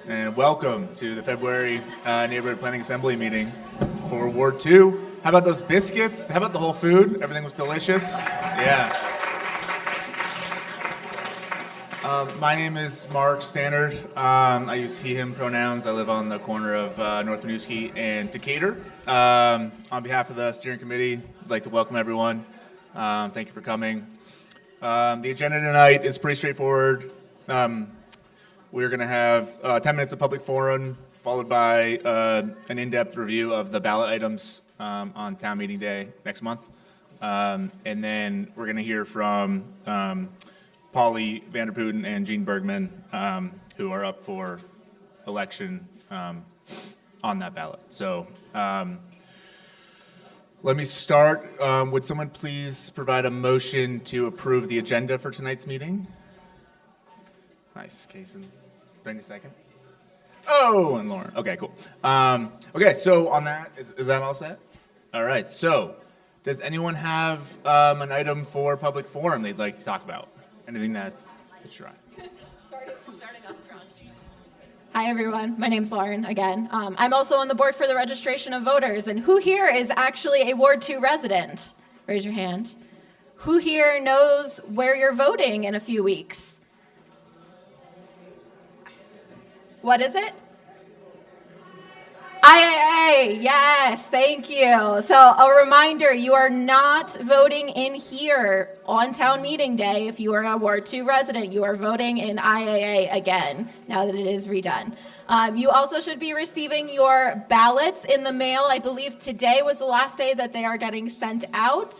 and welcome to the February Neighborhood Planning Assembly meeting for Ward 2. How about those biscuits? How about the whole food? Everything was delicious? Yeah. My name is Mark Stannard. I use he, him pronouns. I live on the corner of North Winooski and Decatur. On behalf of the steering committee, I'd like to welcome everyone. Thank you for coming. The agenda tonight is pretty straightforward. We're going to have 10 minutes of public forum, followed by an in-depth review of the ballot items on town meeting day next month. And then we're going to hear from Polly Vanderputten and Jean Bergman, who are up for election on that ballot. So let me start. Would someone please provide a motion to approve the agenda for tonight's meeting? Nice, Kason. Bring a second. Oh, and Lauren. Okay, cool. Okay, so on that, is that all set? All right, so does anyone have an item for public forum they'd like to talk about? Anything that it's right? Starting off strong. Hi, everyone. My name's Lauren again. I'm also on the board for the registration of voters. And who here is actually a Ward 2 resident? Raise your hand. Who here knows where you're voting in a few weeks? What is it? IAA, yes, thank you. So a reminder, you are not voting in here on town meeting day. If you are a Ward 2 resident, you are voting in IAA again, now that it is redone. You also should be receiving your ballots in the mail. I believe today was the last day that they are getting sent out.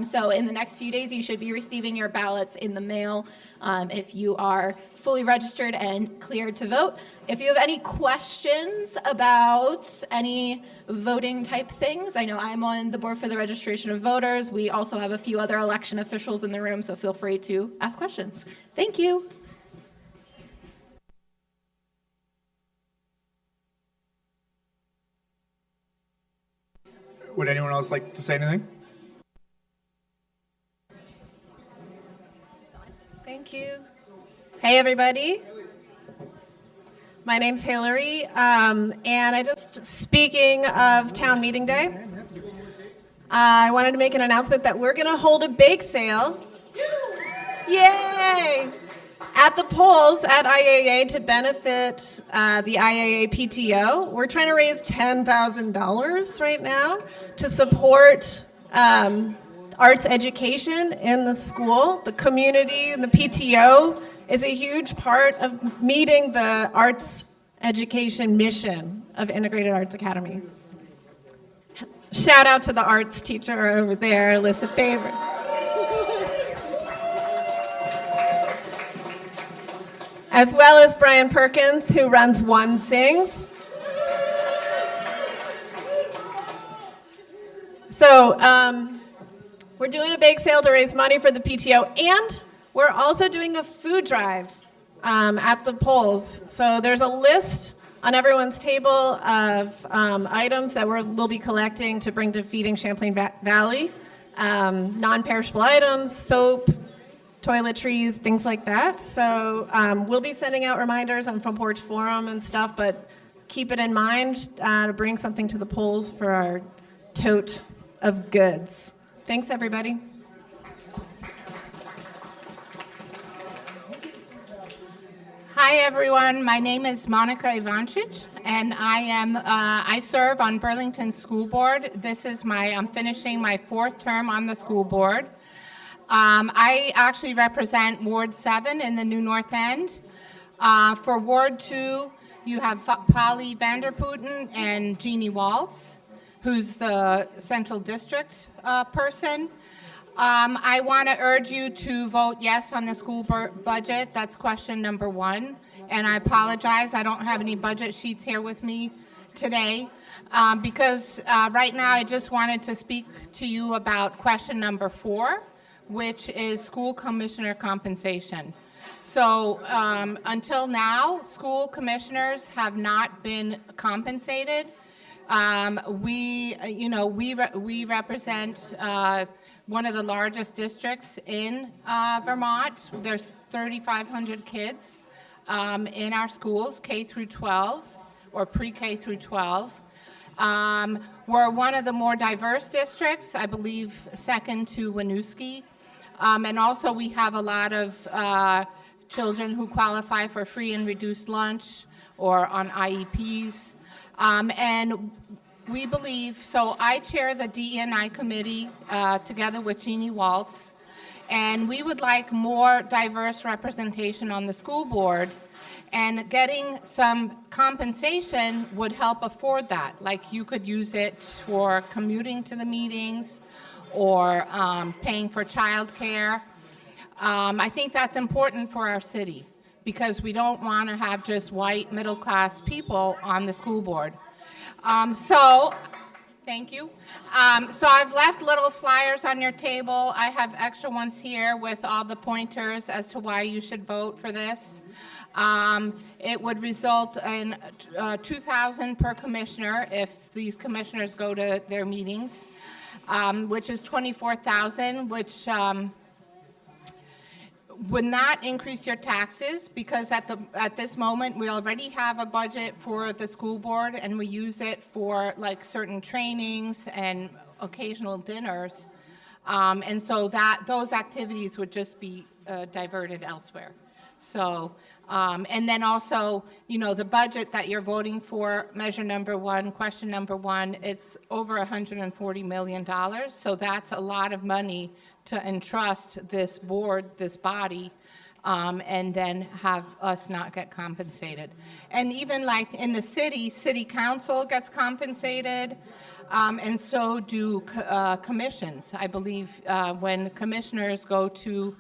So in the next few days, you should be receiving your ballots in the mail if you are fully registered and cleared to vote. If you have any questions about any voting type things, I know I'm on the board for the registration of voters. We also have a few other election officials in the room, so feel free to ask questions. Thank you. Would anyone else like to say anything? Thank you. Hey, everybody. My name's Hillary, and speaking of town meeting day, I wanted to make an announcement that we're going to hold a bake sale. Yay! At the polls at IAA to benefit the IAA PTO. We're trying to raise $10,000 right now to support arts education in the school. The community and the PTO is a huge part of meeting the arts education mission of Integrated Arts Academy. Shout out to the arts teacher over there, Alyssa Favor. As well as Brian Perkins, who runs One Sings. So we're doing a bake sale to raise money for the PTO, and we're also doing a food drive at the polls. So there's a list on everyone's table of items that we'll be collecting to bring to Feeding Champlain Valley. Non-perishable items, soap, toiletries, things like that. So we'll be sending out reminders on Front Porch Forum and stuff, but keep it in mind to bring something to the polls for our tote of goods. Thanks, everybody. Hi, everyone. My name is Monica Ivancic, and I serve on Burlington School Board. I'm finishing my 4th term on the school board. I actually represent Ward 7 in the New North End. For Ward 2, you have Polly Vanderputten and Jeannie Waltz, who's the Central District person. I want to urge you to vote yes on the school budget. That's question number 1. And I apologize, I don't have any budget sheets here with me today because right now I just wanted to speak to you about question number 4, which is school commissioner compensation. So until now, school commissioners have not been compensated. We represent one of the largest districts in Vermont. There's 3,500 kids. in our schools, K through 12, or pre-K through 12. We're one of the more diverse districts, I believe second to Winooski. And also we have a lot of children who qualify for free and reduced lunch or on IEPs. And we believe, so I chair the DE&I committee together with Jeannie Waltz, and we would like more diverse representation on the school board, and getting some compensation would help afford that. Like you could use it for commuting to the meetings or paying for childcare. I think that's important for our city because we don't want to have just white middle-class people on the school board. Thank you. So I've left little flyers on your table. I have extra ones here with all the pointers as to why you should vote for this. It would result in $2,000 per commissioner if these commissioners go to their meetings, which is $24,000, which would not increase your taxes because at this moment we already have a budget for the school board and we use it for like certain trainings and occasional dinners, and so those activities would just be diverted elsewhere. So, and then also, you know, the budget that you're voting for, measure number one, question number one, it's over $140 million. So that's a lot of money to entrust this board, this body, and then have us not get compensated. And even like in the city council gets compensated, and so do commissions. I believe when commissioners go to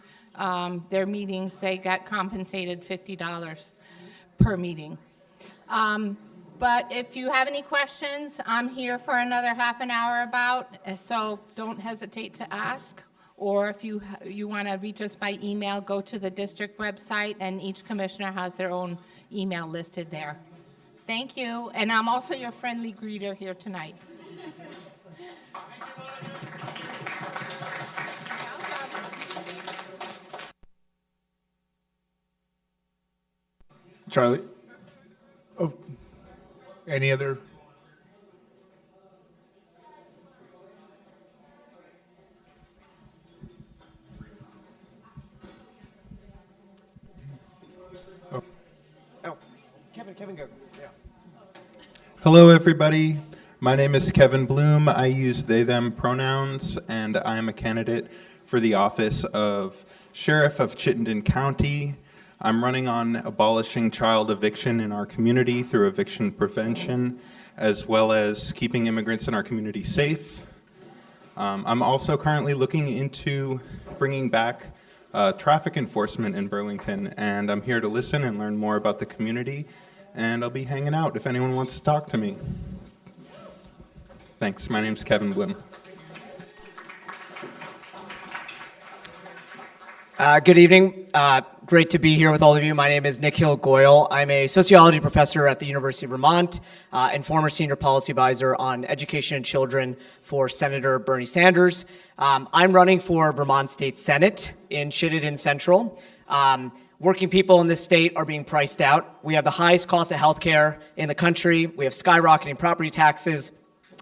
their meetings, they get compensated $50 per meeting. But if you have any questions, I'm here for another half an hour about, so don't hesitate to ask. Or if you want to reach us by email, go to the district website, and each commissioner has their own email listed there. Thank you, and I'm also your friendly greeter here tonight. Charlie? Oh, any other? Kevin, go. Yeah. Hello, everybody. My name is Kevin Bloom. I use they, them pronouns, and I'm a candidate for the office of Sheriff of Chittenden County. I'm running on abolishing child eviction in our community through eviction prevention, as well as keeping immigrants in our community safe. I'm also currently looking into bringing back traffic enforcement in Burlington, and I'm here to listen and learn more about the community, and I'll be hanging out if anyone wants to talk to me. Thanks. My name's Kevin Bloom. Good evening. Great to be here with all of you. My name is Nikhil Goyal. I'm a sociology professor at the University of Vermont and former senior policy advisor on education and children for Senator Bernie Sanders. I'm running for Vermont State Senate in Chittenden Central. Working people in this state are being priced out. We have the highest cost of healthcare in the country. We have skyrocketing property taxes.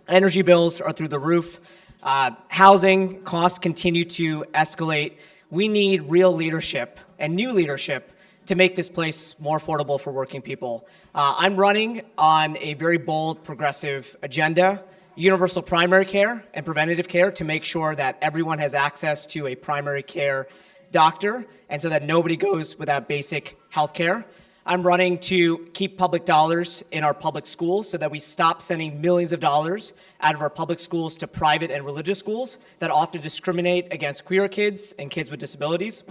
Energy bills are through the roof. Housing costs continue to escalate. We need real leadership and new leadership to make this place more affordable for working people. I'm running on a very bold, progressive agenda, universal primary care and preventative care to make sure that everyone has access to a primary care doctor and so that nobody goes without basic health care. I'm running to keep public dollars in our public schools so that we stop sending millions of dollars out of our public schools to private and religious schools that often discriminate against queer kids and kids with disabilities.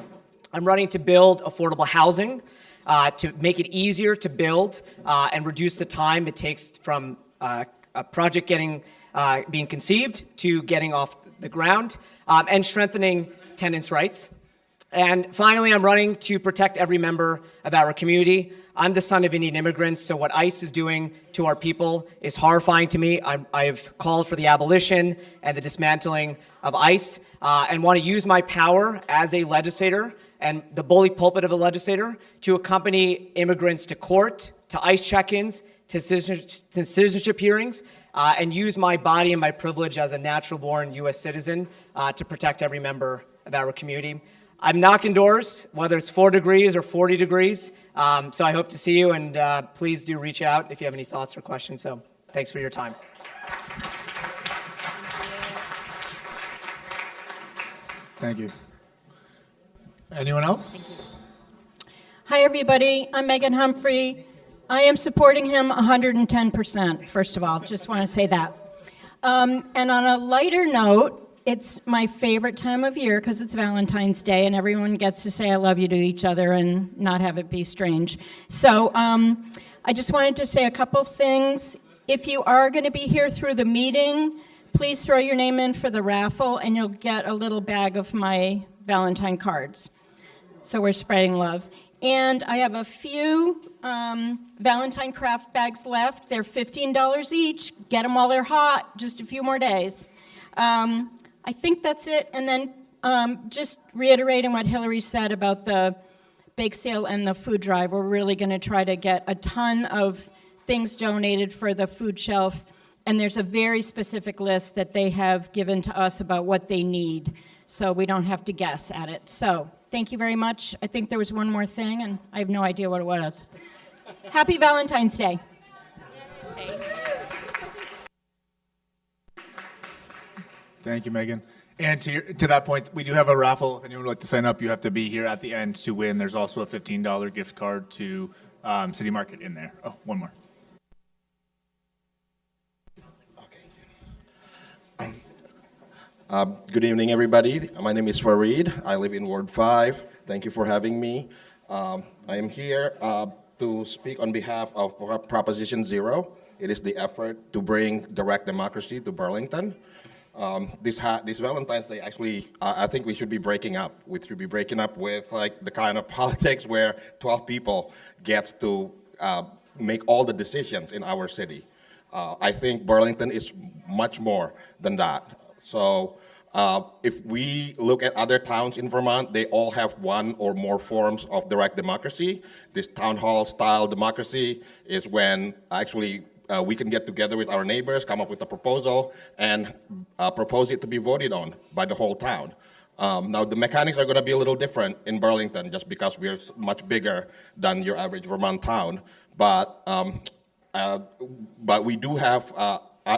I'm running to build affordable housing, to make it easier to build and reduce the time it takes from a project being conceived to getting off the ground, and strengthening tenants' rights. And finally, I'm running to protect every member of our community. I'm the son of Indian immigrants, so what ICE is doing to our people is horrifying to me. I've called for the abolition and the dismantling of ICE, and want to use my power as a legislator and the bully pulpit of a legislator to accompany immigrants to court, to ICE check-ins, to citizenship hearings, and use my body and my privilege as a natural-born U.S. citizen to protect every member of our community. I'm knocking doors, whether it's 4 degrees or 40 degrees, so I hope to see you, and please do reach out if you have any thoughts or questions. So thanks for your time. Thank you. Anyone else? Hi, everybody. I'm Megan Humphrey. I am supporting him 110%, first of all. Just want to say that. And on a lighter note, it's my favorite time of year because it's Valentine's Day and everyone gets to say I love you to each other and not have it be strange. So I just wanted to say a couple things. If you are going to be here through the meeting, please throw your name in for the raffle and you'll get a little bag of my Valentine cards. So we're spreading love. And I have a few Valentine craft bags left. They're $15 each. Get them while they're hot, just a few more days. I think that's it. And then just reiterating what Hillary said about the bake sale and the food drive, we're really going to try to get a ton of things donated for the food shelf. And there's a very specific list that they have given to us about what they need, so we don't have to guess at it. So thank you very much. I think there was one more thing, and I have no idea what it was. Happy Valentine's Day. Thank you, Megan. And to that point, we do have a raffle. If anyone would like to sign up, you have to be here at the end to win. There's also a $15 gift card to City Market in there. Oh, one more. Good evening, everybody. My name is Farid. I live in Ward 5. Thank you for having me. I am here to speak on behalf of Proposition 0. It is the effort to bring direct democracy to Burlington. This Valentine's Day, actually, I think we should be breaking up. We should be breaking up with like the kind of politics where 12 people gets to make all the decisions in our city. I think Burlington is much more than that. So if we look at other towns in Vermont, they all have one or more forms of direct democracy. This town hall style democracy is when actually we can get together with our neighbors, come up with a proposal, and propose it to be voted on by the whole town. Now, the mechanics are going to be a little different in Burlington just because we're much bigger than your average Vermont town. But we do have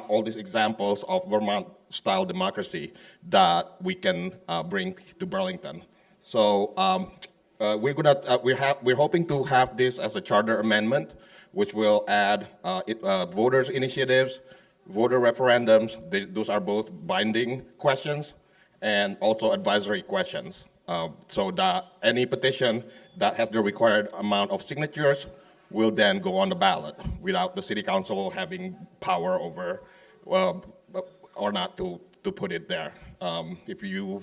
all these examples of Vermont-style democracy that we can bring to Burlington. So we're hoping to have this as a charter amendment, which will add voters' initiatives, voter referendums. Those are both binding questions and also advisory questions. So that any petition that has the required amount of signatures will then go on the ballot without the city council having power over or not to put it there. If you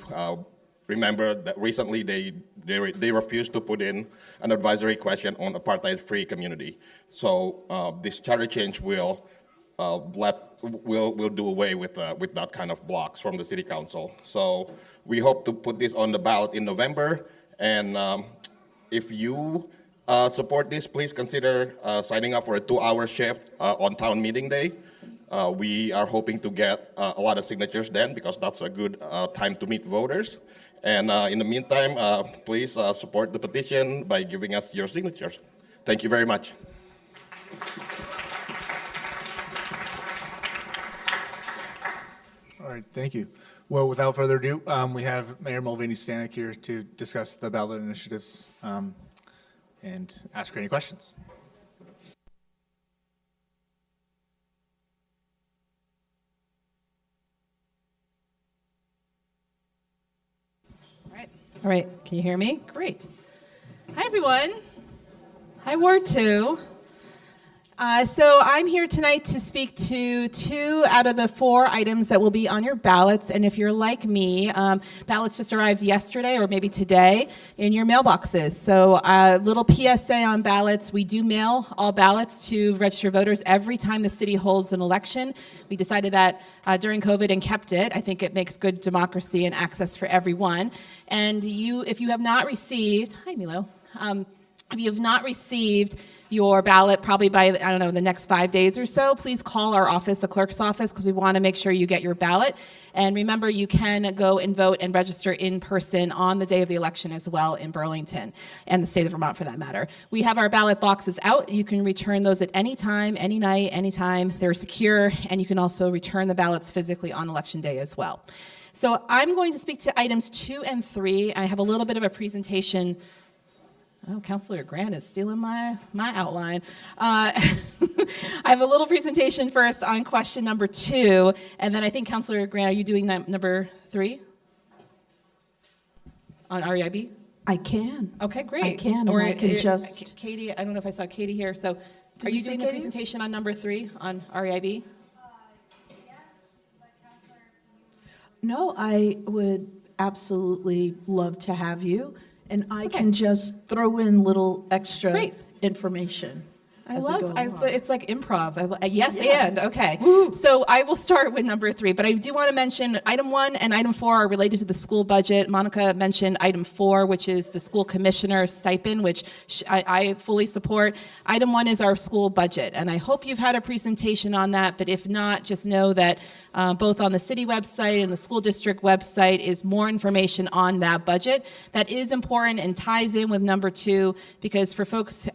remember that recently they refused to put in an advisory question on apartheid-free community. So this charter change will do away with that kind of blocks from the city council. So we hope to put this on the ballot in November. And if you support this, please consider signing up for a 2-hour shift on town meeting day. We are hoping to get a lot of signatures then because that's a good time to meet voters. And in the meantime, please support the petition by giving us your signatures. Thank you very much. All right, thank you. Well, without further ado, we have Mayor Mulvaney-Stanek here to discuss the ballot initiatives and ask her any questions. All right, can you hear me? Great. Hi, everyone. Hi, Ward 2. So I'm here tonight to speak to 2 out of the 4 items that will be on your ballots. And if you're like me, ballots just arrived yesterday or maybe today in your mailboxes. So a little PSA on ballots. We do mail all ballots to registered voters every time the city holds an election. We decided that during COVID and kept it. I think it makes good democracy and access for everyone. And if you have not received, hi Milo, if you have not received your ballot probably by, I don't know, the next 5 days or so, please call our office, the clerk's office, because we want to make sure you get your ballot. And remember, you can go and vote and register in person on the day of the election as well in Burlington and the state of Vermont for that matter. We have our ballot boxes out. You can return those at any time, any night, anytime. They're secure, and you can also return the ballots physically on election day as well. So I'm going to speak to items 2 and 3. I have a little bit of a presentation. Oh, Councilor Grant is stealing my outline. I have a little presentation first on question number 2, and then I think Councilor Grant, are you doing number 3 on REIB? I can. Okay, great. I can, and I can just... Katie, I don't know if I saw Katie here, so are you doing the presentation on number 3 on REIB? No, I would absolutely love to have you. And I can just throw in little extra information. It's like improv. Yes, yeah. And okay. Woo. So I will start with number 3, but I do want to mention item 1 and item 4 are related to the school budget. Monica mentioned item 4, which is the school commissioner stipend, which I fully support. Item 1 is our school budget, and I hope you've had a presentation on that, but if not, just know that both on the city website and the school district website is more information on that budget. That is important and ties in with number 2, because for folks,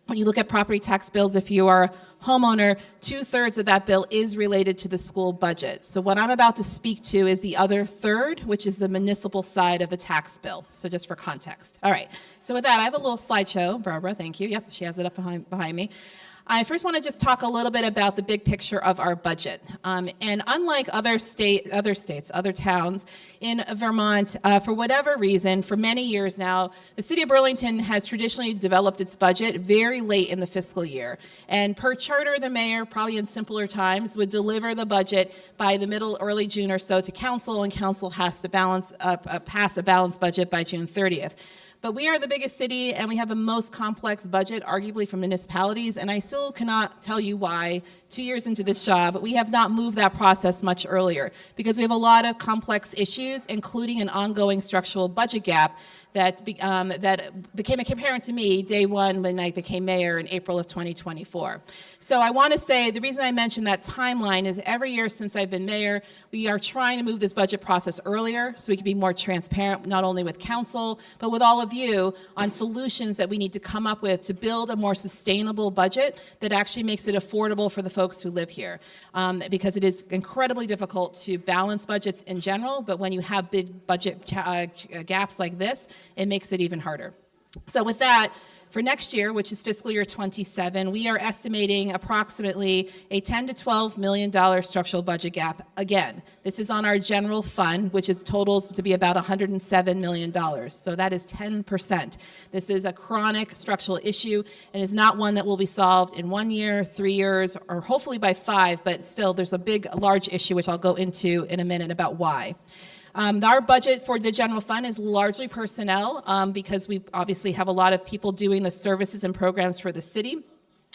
when you look at property tax bills, if you are a homeowner, 2/3 of that bill is related to the school budget. So what I'm about to speak to is the other third, which is the municipal side of the tax bill. So just for context. All right. So with that, I have a little slideshow. Barbara, thank you. Yep, she has it up behind me. I first want to just talk a little bit about the big picture of our budget. And unlike other towns in Vermont, for whatever reason, for many years now, the city of Burlington has traditionally developed its budget very late in the fiscal year. And per charter, the mayor, probably in simpler times, would deliver the budget by the early June or so to council, and council has to pass a balanced budget by June 30th. But we are the biggest city, and we have the most complex budget, arguably, from municipalities, and I still cannot tell you why, 2 years into this job, we have not moved that process much earlier, because we have a lot of complex issues, including an ongoing structural budget gap that became apparent to me day one when I became mayor in April of 2024. So I want to say, the reason I mentioned that timeline is every year since I've been mayor, we are trying to move this budget process earlier so we can be more transparent, not only with council, but with all of you on solutions that we need to come up with to build a more sustainable budget that actually makes it affordable for the folks who live here. Because it is incredibly difficult to balance budgets in general, but when you have big budget gaps like this, it makes it even harder. So with that, for next year, which is fiscal year 27, we are estimating approximately a $10 to $12 million structural budget gap. Again, this is on our general fund, which is totals to be about $107 million. So that is 10%. This is a chronic structural issue and is not one that will be solved in 1 year, 3 years, or hopefully by 5, but still there's a large issue, which I'll go into in a minute about why. Our budget for the general fund is largely personnel because we obviously have a lot of people doing the services and programs for the city.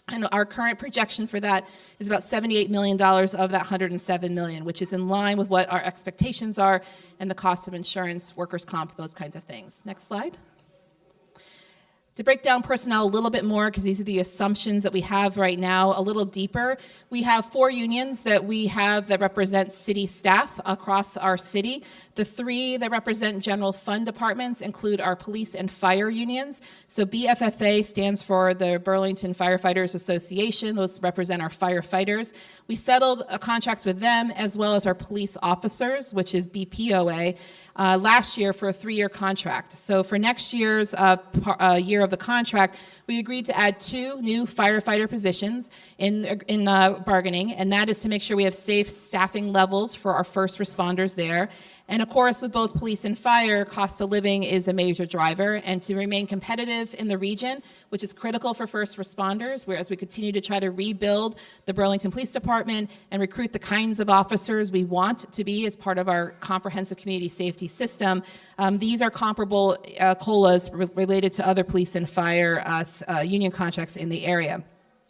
And our current projection for that is about $78 million of that $107 million, which is in line with what our expectations are and the cost of insurance, workers' comp, those kinds of things. Next slide. To break down personnel a little bit more, because these are the assumptions that we have right now, a little deeper, we have 4 unions that we have that represent city staff across our city. The 3 that represent general fund departments include our police and fire unions. So BFFA stands for the Burlington Firefighters Association. Those represent our firefighters. We settled contracts with them as well as our police officers, which is BPOA. Last year for a 3-year contract. So for next year's year of the contract, we agreed to add 2 new firefighter positions in bargaining, and that is to make sure we have safe staffing levels for our first responders there. And of course, with both police and fire, cost of living is a major driver. And to remain competitive in the region, which is critical for first responders, whereas we continue to try to rebuild the Burlington Police Department and recruit the kinds of officers we want to be as part of our comprehensive community safety system, these are comparable COLAs related to other police and fire union contracts in the area.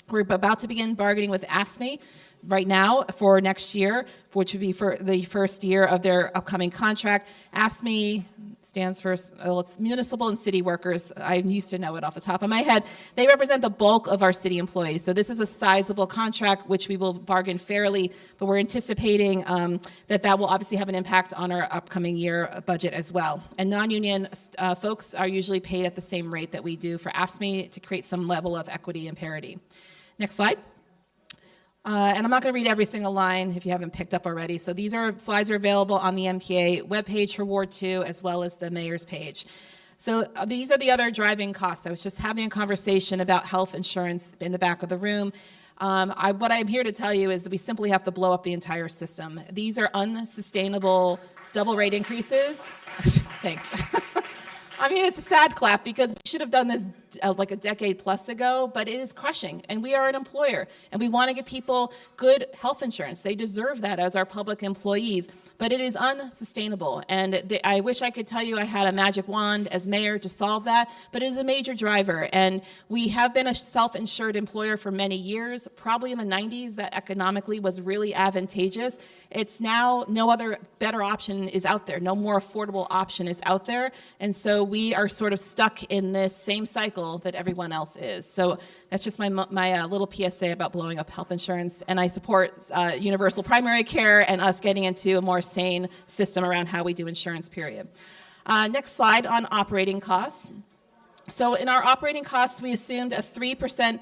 We're about to begin bargaining with AFSCME right now for next year, which would be for the first year of their upcoming contract. AFSCME stands for, it's municipal and city workers. I used to know it off the top of my head. They represent the bulk of our city employees. So this is a sizable contract, which we will bargain fairly, but we're anticipating that will obviously have an impact on our upcoming year budget as well. And non-union folks are usually paid at the same rate that we do for AFSCME to create some level of equity and parity. Next slide. And I'm not going to read every single line if you haven't picked up already. So these slides are available on the NPA webpage for Ward 2 as well as the mayor's page. So these are the other driving costs. I was just having a conversation about health insurance in the back of the room. What I'm here to tell you is that we simply have to blow up the entire system. These are unsustainable double rate increases. Thanks. I mean, it's a sad clap because we should have done this like a decade plus ago, but it is crushing. And we are an employer, and we want to give people good health insurance. They deserve that as our public employees, but it is unsustainable. And I wish I could tell you I had a magic wand as mayor to solve that, but it is a major driver. And we have been a self-insured employer for many years. Probably in the 90s, that economically was really advantageous. It's now no other better option is out there. No more affordable option is out there. And so we are sort of stuck in this same cycle that everyone else is. So that's just my little PSA about blowing up health insurance. And I support universal primary care and us getting into a more sane system around how we do insurance, period. Next slide on operating costs. So in our operating costs, we assumed a 3%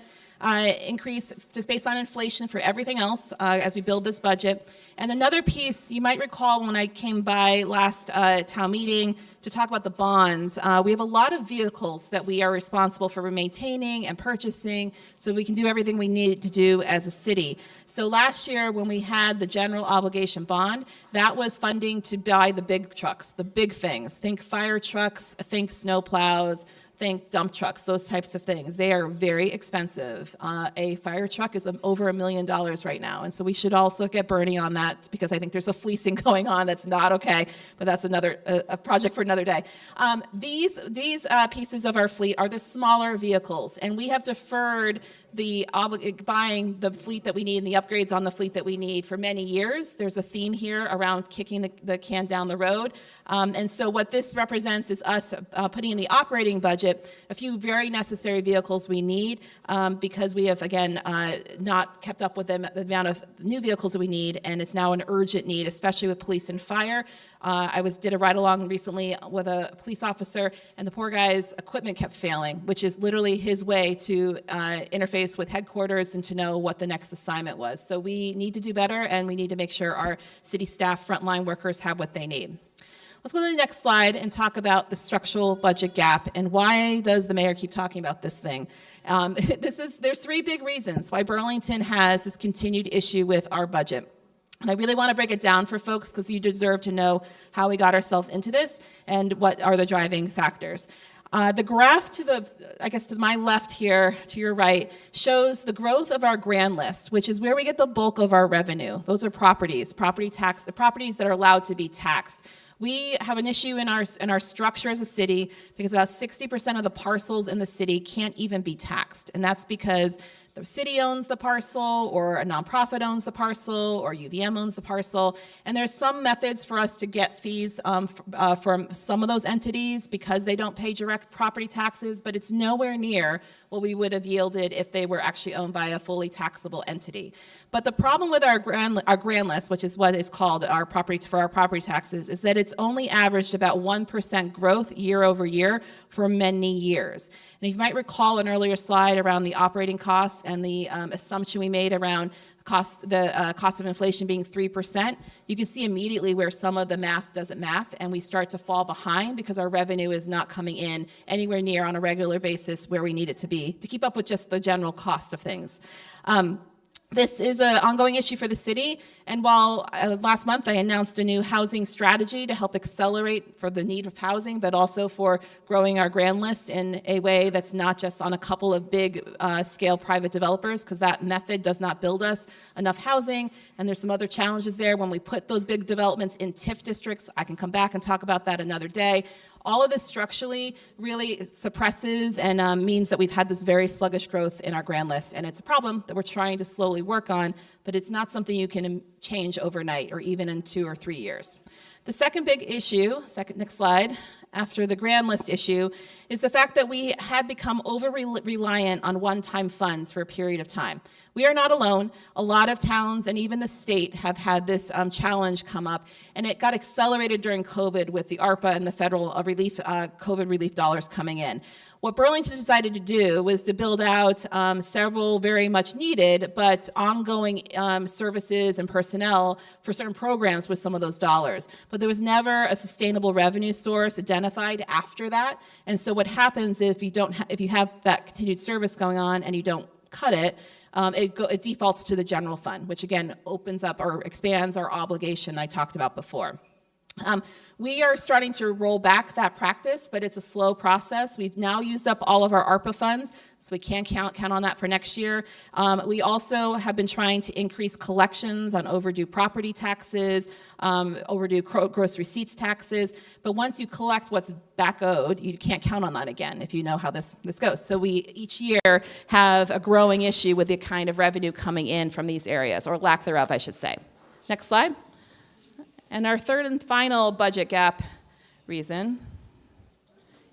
increase just based on inflation for everything else as we build this budget. And another piece, you might recall when I came by last town meeting to talk about the bonds, we have a lot of vehicles that we are responsible for maintaining and purchasing so we can do everything we need to do as a city. So last year when we had the general obligation bond, that was funding to buy the big trucks, the big things. Think fire trucks, think snow plows, think dump trucks, those types of things. They are very expensive. A fire truck is over $1 million right now. And so we should also get Bernie on that because I think there's a fleasing going on that's not okay, but that's another a project for another day. These pieces of our fleet are the smaller vehicles, and we have deferred buying the fleet that we need and the upgrades on the fleet that we need for many years. There's a theme here around kicking the can down the road. And so what this represents is us putting in the operating budget a few very necessary vehicles we need because we have, again, not kept up with the amount of new vehicles that we need, and it's now an urgent need, especially with police and fire. I did a ride-along recently with a police officer, and the poor guy's equipment kept failing, which is literally his way to interface with headquarters and to know what the next assignment was. So we need to do better, and we need to make sure our city staff, frontline workers have what they need. Let's go to the next slide and talk about the structural budget gap and why does the mayor keep talking about this thing. There's three big reasons why Burlington has this continued issue with our budget. And I really want to break it down for folks because you deserve to know how we got ourselves into this and what are the driving factors. The graph to my left here, to your right, shows the growth of our grand list, which is where we get the bulk of our revenue. Those are properties, the properties that are allowed to be taxed. We have an issue in our structure as a city because about 60% of the parcels in the city can't even be taxed. And that's because the city owns the parcel, or a nonprofit owns the parcel, or UVM owns the parcel. And there's some methods for us to get fees from some of those entities because they don't pay direct property taxes, but it's nowhere near what we would have yielded if they were actually owned by a fully taxable entity. But the problem with our grand list, which is what is called our property taxes, is that it's only averaged about 1% growth year over year for many years. And if you might recall an earlier slide around the operating costs and the assumption we made around cost of inflation being 3%, you can see immediately where some of the math doesn't math, and we start to fall behind because our revenue is not coming in anywhere near on a regular basis where we need it to be to keep up with just the general cost of things. This is an ongoing issue for the city, and while last month I announced a new housing strategy to help accelerate for the need of housing, but also for growing our grand list in a way that's not just on a couple of big scale private developers, because that method does not build us enough housing, and there's some other challenges there when we put those big developments in TIF districts. I can come back and talk about that another day. All of this structurally really suppresses and means that we've had this very sluggish growth in our grand list, and it's a problem that we're trying to slowly work on, but it's not something you can change overnight or even in 2 or 3 years. The second big issue, next slide, after the grand list issue, is the fact that we had become over-reliant on one-time funds for a period of time. We are not alone. A lot of towns and even the state have had this challenge come up, and it got accelerated during COVID with the ARPA and the federal COVID relief dollars coming in. What Burlington decided to do was to build out several very much needed but ongoing services and personnel for certain programs with some of those dollars. But there was never a sustainable revenue source identified after that. And so what happens if you have that continued service going on and you don't cut it, it defaults to the general fund, which again opens up or expands our obligation I talked about before. We are starting to roll back that practice, but it's a slow process. We've now used up all of our ARPA funds, so we can't count on that for next year. We also have been trying to increase collections on overdue property taxes, overdue gross receipts taxes, but once you collect what's back owed, you can't count on that again if you know how this goes. So we each year have a growing issue with the kind of revenue coming in from these areas, or lack thereof, I should say. Next slide. And our third and final budget gap reason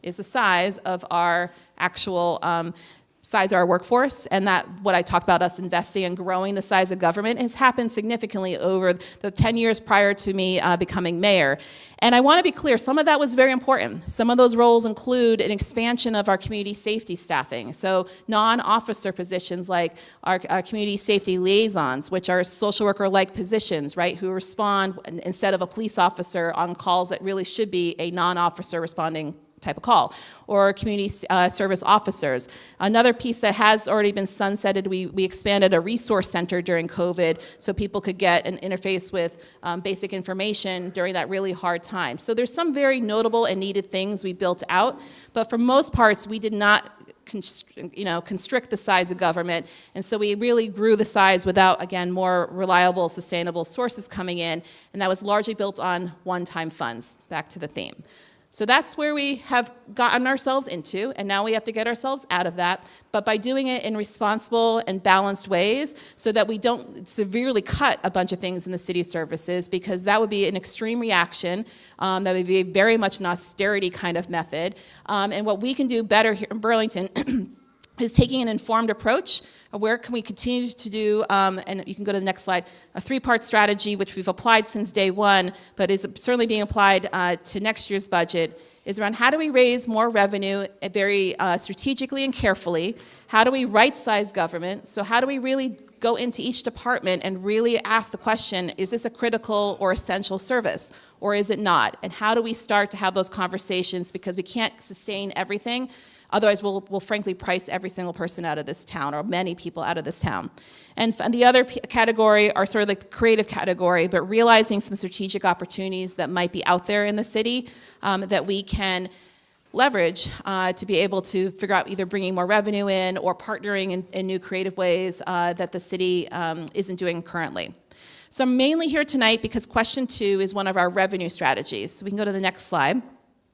is the size of our actual size of our workforce, and that what I talked about us investing and growing the size of government has happened significantly over the 10 years prior to me becoming mayor. And I want to be clear, some of that was very important. Some of those roles include an expansion of our community safety staffing. So non-officer positions like our community safety liaisons, which are social worker-like positions, right, who respond instead of a police officer on calls that really should be a non-officer responding type of call, or community service officers. Another piece that has already been sunsetted, we expanded a resource center during COVID so people could get an interface with basic information during that really hard time. So there's some very notable and needed things we built out, but for most parts we did not constrict the size of government, and so we really grew the size without, again, more reliable, sustainable sources coming in, and that was largely built on one-time funds, back to the theme. So that's where we have gotten ourselves into, and now we have to get ourselves out of that, but by doing it in responsible and balanced ways so that we don't severely cut a bunch of things in the city services, because that would be an extreme reaction. That would be very much an austerity kind of method. And what we can do better here in Burlington is taking an informed approach of where can we continue to do, and you can go to the next slide, a 3-part strategy which we've applied since day one, but is certainly being applied to next year's budget, is around how do we raise more revenue very strategically and carefully, how do we right-size government, so how do we really go into each department and really ask the question, is this a critical or essential service, or is it not, and how do we start to have those conversations, because we can't sustain everything. Otherwise, we'll frankly price every single person out of this town, or many people out of this town. And the other category are sort of like the creative category, but realizing some strategic opportunities that might be out there in the city that we can leverage to be able to figure out either bringing more revenue in or partnering in new creative ways that the city isn't doing currently. So I'm mainly here tonight because question 2 is one of our revenue strategies. So we can go to the next slide.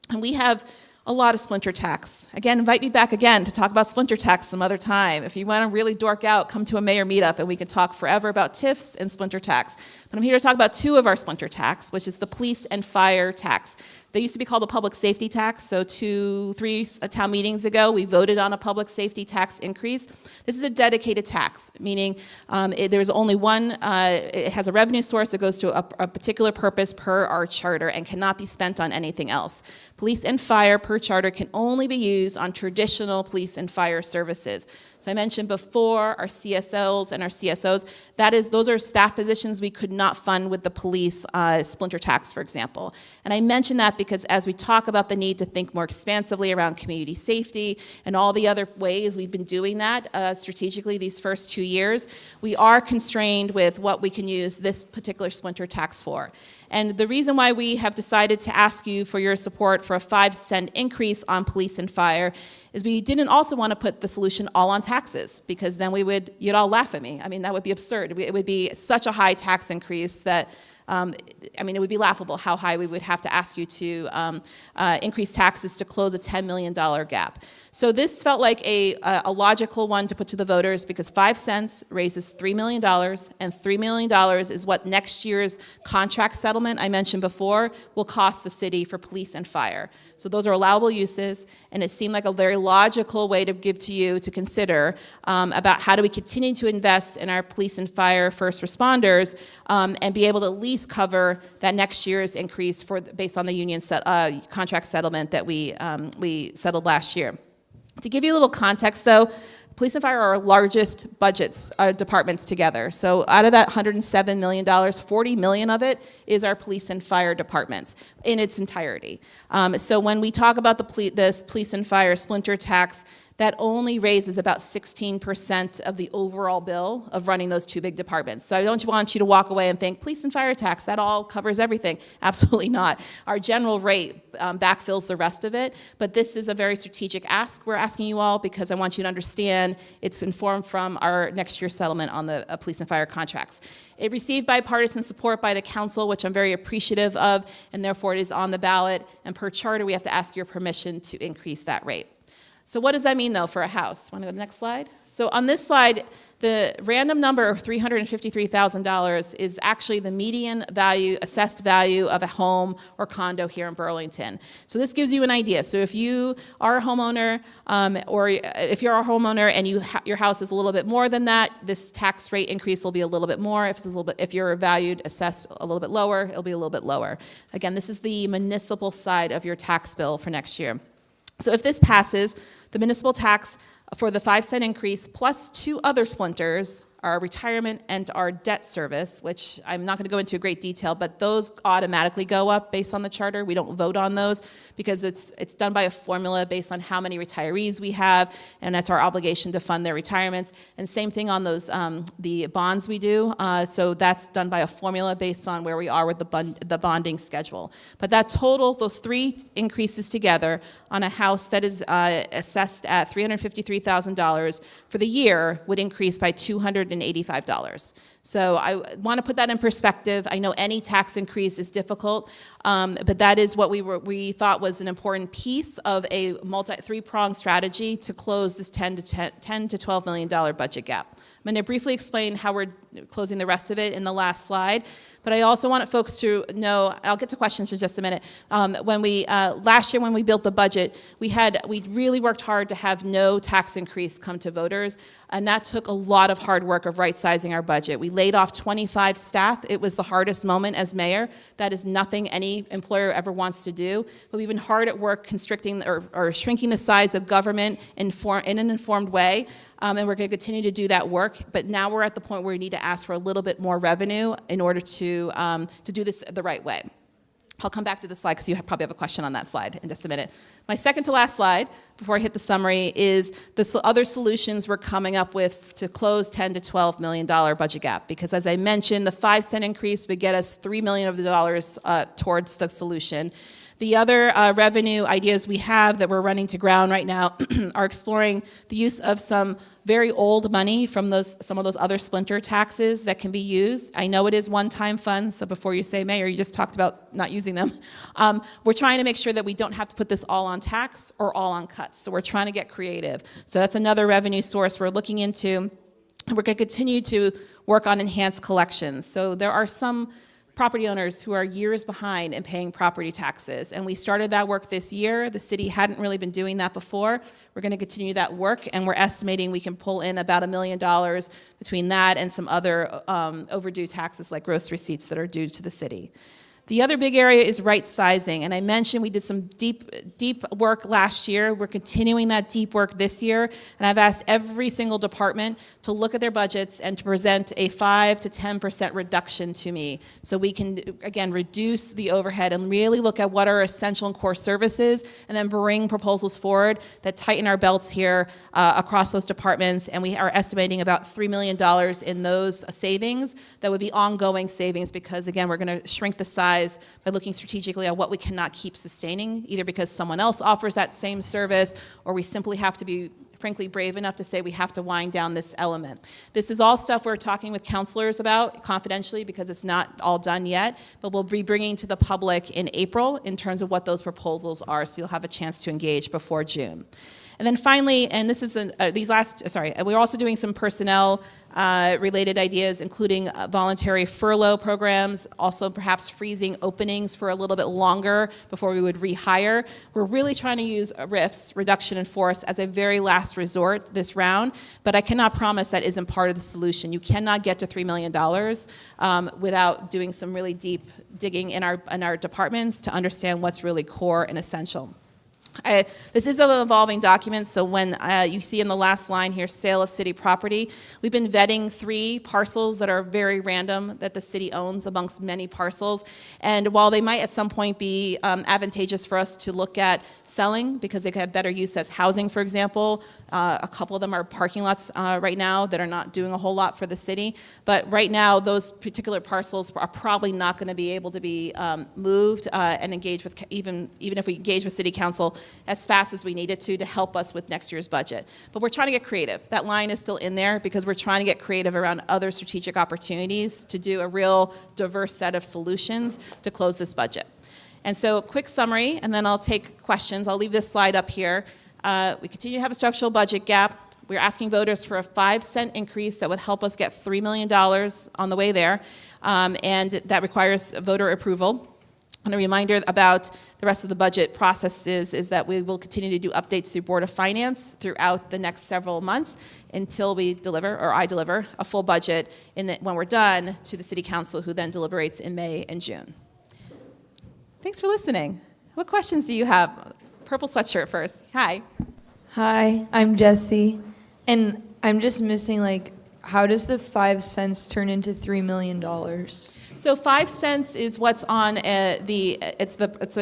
And we have a lot of splinter tax. Again, invite me back again to talk about splinter tax some other time. If you want to really dork out, come to a mayor meetup and we can talk forever about TIFs and splinter tax. But I'm here to talk about 2 of our splinter tax, which is the police and fire tax. They used to be called a public safety tax, so 2-3 town meetings ago, we voted on a public safety tax increase. This is a dedicated tax, meaning there's only one, it has a revenue source that goes to a particular purpose per our charter and cannot be spent on anything else. Police and fire per charter can only be used on traditional police and fire services. So I mentioned before our CSLs and our CSOs, those are staff positions we could not fund with the police splinter tax, for example. And I mention that because as we talk about the need to think more expansively around community safety and all the other ways we've been doing that strategically these first 2 years, we are constrained with what we can use this particular splinter tax for. And the reason why we have decided to ask you for your support for a 5-cent increase on police and fire is we didn't also want to put the solution all on taxes, because then you'd all laugh at me. I mean, that would be absurd. It would be such a high tax increase that it would be laughable how high we would have to ask you to increase taxes to close a $10 million gap. So this felt like a logical one to put to the voters, because 5 cents raises $3 million, and $3 million is what next year's contract settlement I mentioned before will cost the city for police and fire. So those are allowable uses, and it seemed like a very logical way to give to you to consider about how do we continue to invest in our police and fire first responders and be able to at least cover that next year's increase based on the union contract settlement that we settled last year. To give you a little context, though, police and fire are our largest departments together. So out of that $107 million, $40 million of it is our police and fire departments in its entirety. So when we talk about this police and fire splinter tax, that only raises about 16% of the overall bill of running those two big departments. So I don't want you to walk away and think, police and fire tax, that all covers everything. Absolutely not. Our general rate backfills the rest of it, but this is a very strategic ask we're asking you all, because I want you to understand it's informed from our next year's settlement on the police and fire contracts. It received bipartisan support by the council, which I'm very appreciative of, and therefore it is on the ballot, and per charter we have to ask your permission to increase that rate. So what does that mean, though, for a house? Want to go to the next slide? So on this slide, the random number of $353,000 is actually the median value, assessed value of a home or condo here in Burlington. So this gives you an idea. So if you are a homeowner, or if you're a homeowner and your house is a little bit more than that, this tax rate increase will be a little bit more. If you're assessed a little bit lower, it'll be a little bit lower. Again, this is the municipal side of your tax bill for next year. So if this passes, the municipal tax for the 5-cent increase plus 2 other splinters, our retirement and our debt service, which I'm not going to go into great detail, but those automatically go up based on the charter. We don't vote on those because it's done by a formula based on how many retirees we have, and that's our obligation to fund their retirements. And same thing on those the bonds we do. So that's done by a formula based on where we are with the bonding schedule. But that total, those 3 increases together on a house that is assessed at $353,000 for the year would increase by $285. So I want to put that in perspective. I know any tax increase is difficult, but that is what we thought was an important piece of a 3-pronged strategy to close this $10 to $12 million budget gap. I'm going to briefly explain how we're closing the rest of it in the last slide. But I also want folks to know, I'll get to questions in just a minute. Last year when we built the budget, we really worked hard to have no tax increase come to voters, and that took a lot of hard work of right-sizing our budget. We laid off 25 staff. It was the hardest moment as mayor. That is nothing any employer ever wants to do. But we've been hard at work constricting or shrinking the size of government in an informed way. And we're going to continue to do that work. But now we're at the point where we need to ask for a little bit more revenue in order to do this the right way. I'll come back to this slide because you probably have a question on that slide in just a minute. My second to last slide, before I hit the summary, is the other solutions we're coming up with to close $10 to $12 million budget gap. Because as I mentioned, the 5-cent increase would get us $3 million of the dollars towards the solution. The other revenue ideas we have that we're running to ground right now are exploring the use of some very old money from some of those other splinter taxes that can be used. I know it is one-time funds, so before you say, Mayor, you just talked about not using them. We're trying to make sure that we don't have to put this all on tax or all on cuts, so we're trying to get creative. So that's another revenue source we're looking into. We're going to continue to work on enhanced collections. So there are some property owners who are years behind in paying property taxes. And we started that work this year. The city hadn't really been doing that before. We're going to continue that work, and we're estimating we can pull in about $1 million between that and some other overdue taxes like gross receipts that are due to the city. The other big area is right sizing, and I mentioned we did some deep work last year. We're continuing that deep work this year, and I've asked every single department to look at their budgets and to present a 5 to 10% reduction to me, so we can, again, reduce the overhead and really look at what are essential and core services, and then bring proposals forward that tighten our belts here across those departments, and we are estimating about $3 million in those savings that would be ongoing savings, because again, we're going to shrink the size by looking strategically at what we cannot keep sustaining, either because someone else offers that same service, or we simply have to be, frankly, brave enough to say we have to wind down this element. This is all stuff we're talking with counselors about confidentially, because it's not all done yet, but we'll be bringing to the public in April in terms of what those proposals are, so you'll have a chance to engage before June. And then finally, and this is we're also doing some personnel related ideas, including voluntary furlough programs, also perhaps freezing openings for a little bit longer before we would rehire. We're really trying to use RIFs, reduction in force, as a very last resort this round, but I cannot promise that isn't part of the solution. You cannot get to $3 million without doing some really deep digging in our departments to understand what's really core and essential. This is an evolving document, so when you see in the last line here, sale of city property, we've been vetting 3 parcels that are very random that the city owns amongst many parcels, and while they might at some point be advantageous for us to look at selling because they could have better use as housing, for example, a couple of them are parking lots right now that are not doing a whole lot for the city, but right now those particular parcels are probably not going to be able to be moved and engaged with, even if we engage with city council as fast as we need it to help us with next year's budget. But we're trying to get creative. That line is still in there because we're trying to get creative around other strategic opportunities to do a real diverse set of solutions to close this budget. And so, quick summary, and then I'll take questions. I'll leave this slide up here. We continue to have a structural budget gap. We're asking voters for a 5-cent increase that would help us get $3 million on the way there, and that requires voter approval. And a reminder about the rest of the budget processes is that we will continue to do updates through Board of Finance throughout the next several months until we deliver, or I deliver, a full budget when we're done to the City Council, who then deliberates in May and June. Thanks for listening. What questions do you have? Purple sweatshirt first. Hi. Hi, I'm Jessie, and I'm just missing, like, how does the 5 cents turn into $3 million? So 5 cents is what's on it's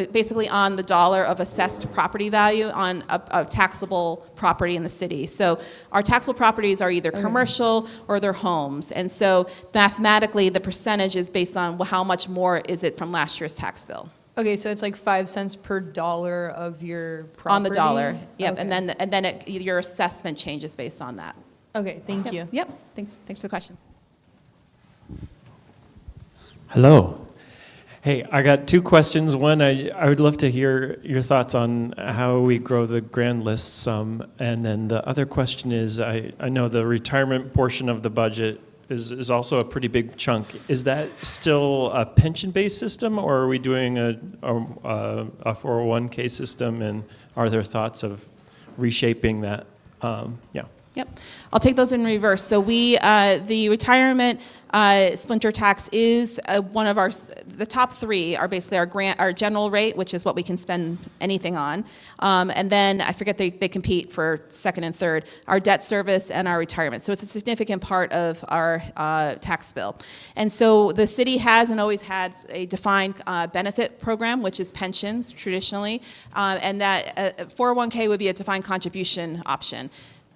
basically on the dollar of assessed property value on a taxable property in the city. So our taxable properties are either commercial or they're homes, and so mathematically the percentage is based on how much more is it from last year's tax bill. Okay, so it's like 5 cents per dollar of your property? On the dollar, yep, Okay. and then your assessment changes based on that. Okay, thank you. Yep, thanks for the question. Hello. Hey, I got 2 questions. One, I would love to hear your thoughts on how we grow the grand list some. And then the other question is, I know the retirement portion of the budget is also a pretty big chunk. Is that still a pension-based system, or are we doing a 401k system? And are there thoughts of reshaping that? Yeah. Yep, I'll take those in reverse. So the retirement splinter tax is one of the top 3 are basically our general rate, which is what we can spend anything on. And then I forget they compete for second and third, our debt service and our retirement. So it's a significant part of our tax bill. And so the city has and always had a defined benefit program, which is pensions traditionally, and that 401k would be a defined contribution option.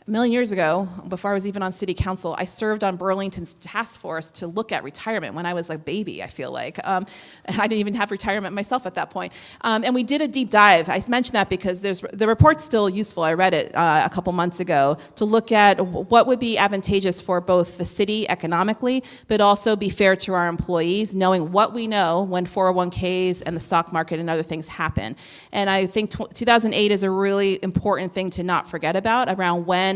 A million years ago, before I was even on city council, I served on Burlington's task force to look at retirement when I was a baby, I feel like. And I didn't even have retirement myself at that point. And we did a deep dive. I mentioned that because the report's still useful. I read it a couple months ago to look at what would be advantageous for both the city economically, but also be fair to our employees, knowing what we know when 401ks and the stock market and other things happen. And I think 2008 is a really important thing to not forget about around when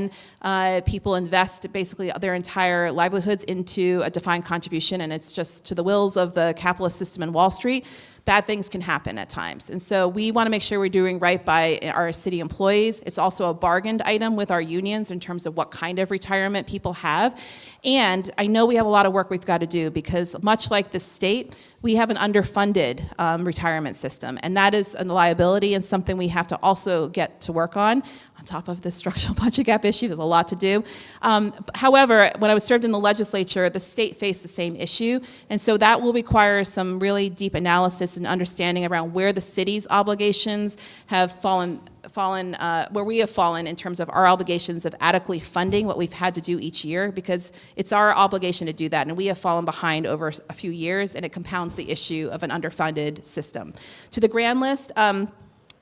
people invest basically their entire livelihoods into a defined contribution, and it's just to the wills of the capitalist system in Wall Street. bad things can happen at times. And so we want to make sure we're doing right by our city employees. It's also a bargained item with our unions in terms of what kind of retirement people have. And I know we have a lot of work we've got to do because much like the state, we have an underfunded retirement system. And that is a liability and something we have to also get to work on top of the structural budget gap issue. There's a lot to do. However, when I was served in the legislature, the state faced the same issue. And so that will require some really deep analysis and understanding around where the city's obligations have fallen, where we have fallen in terms of our obligations of adequately funding what we've had to do each year, because it's our obligation to do that. And we have fallen behind over a few years, and it compounds the issue of an underfunded system. To the grand list,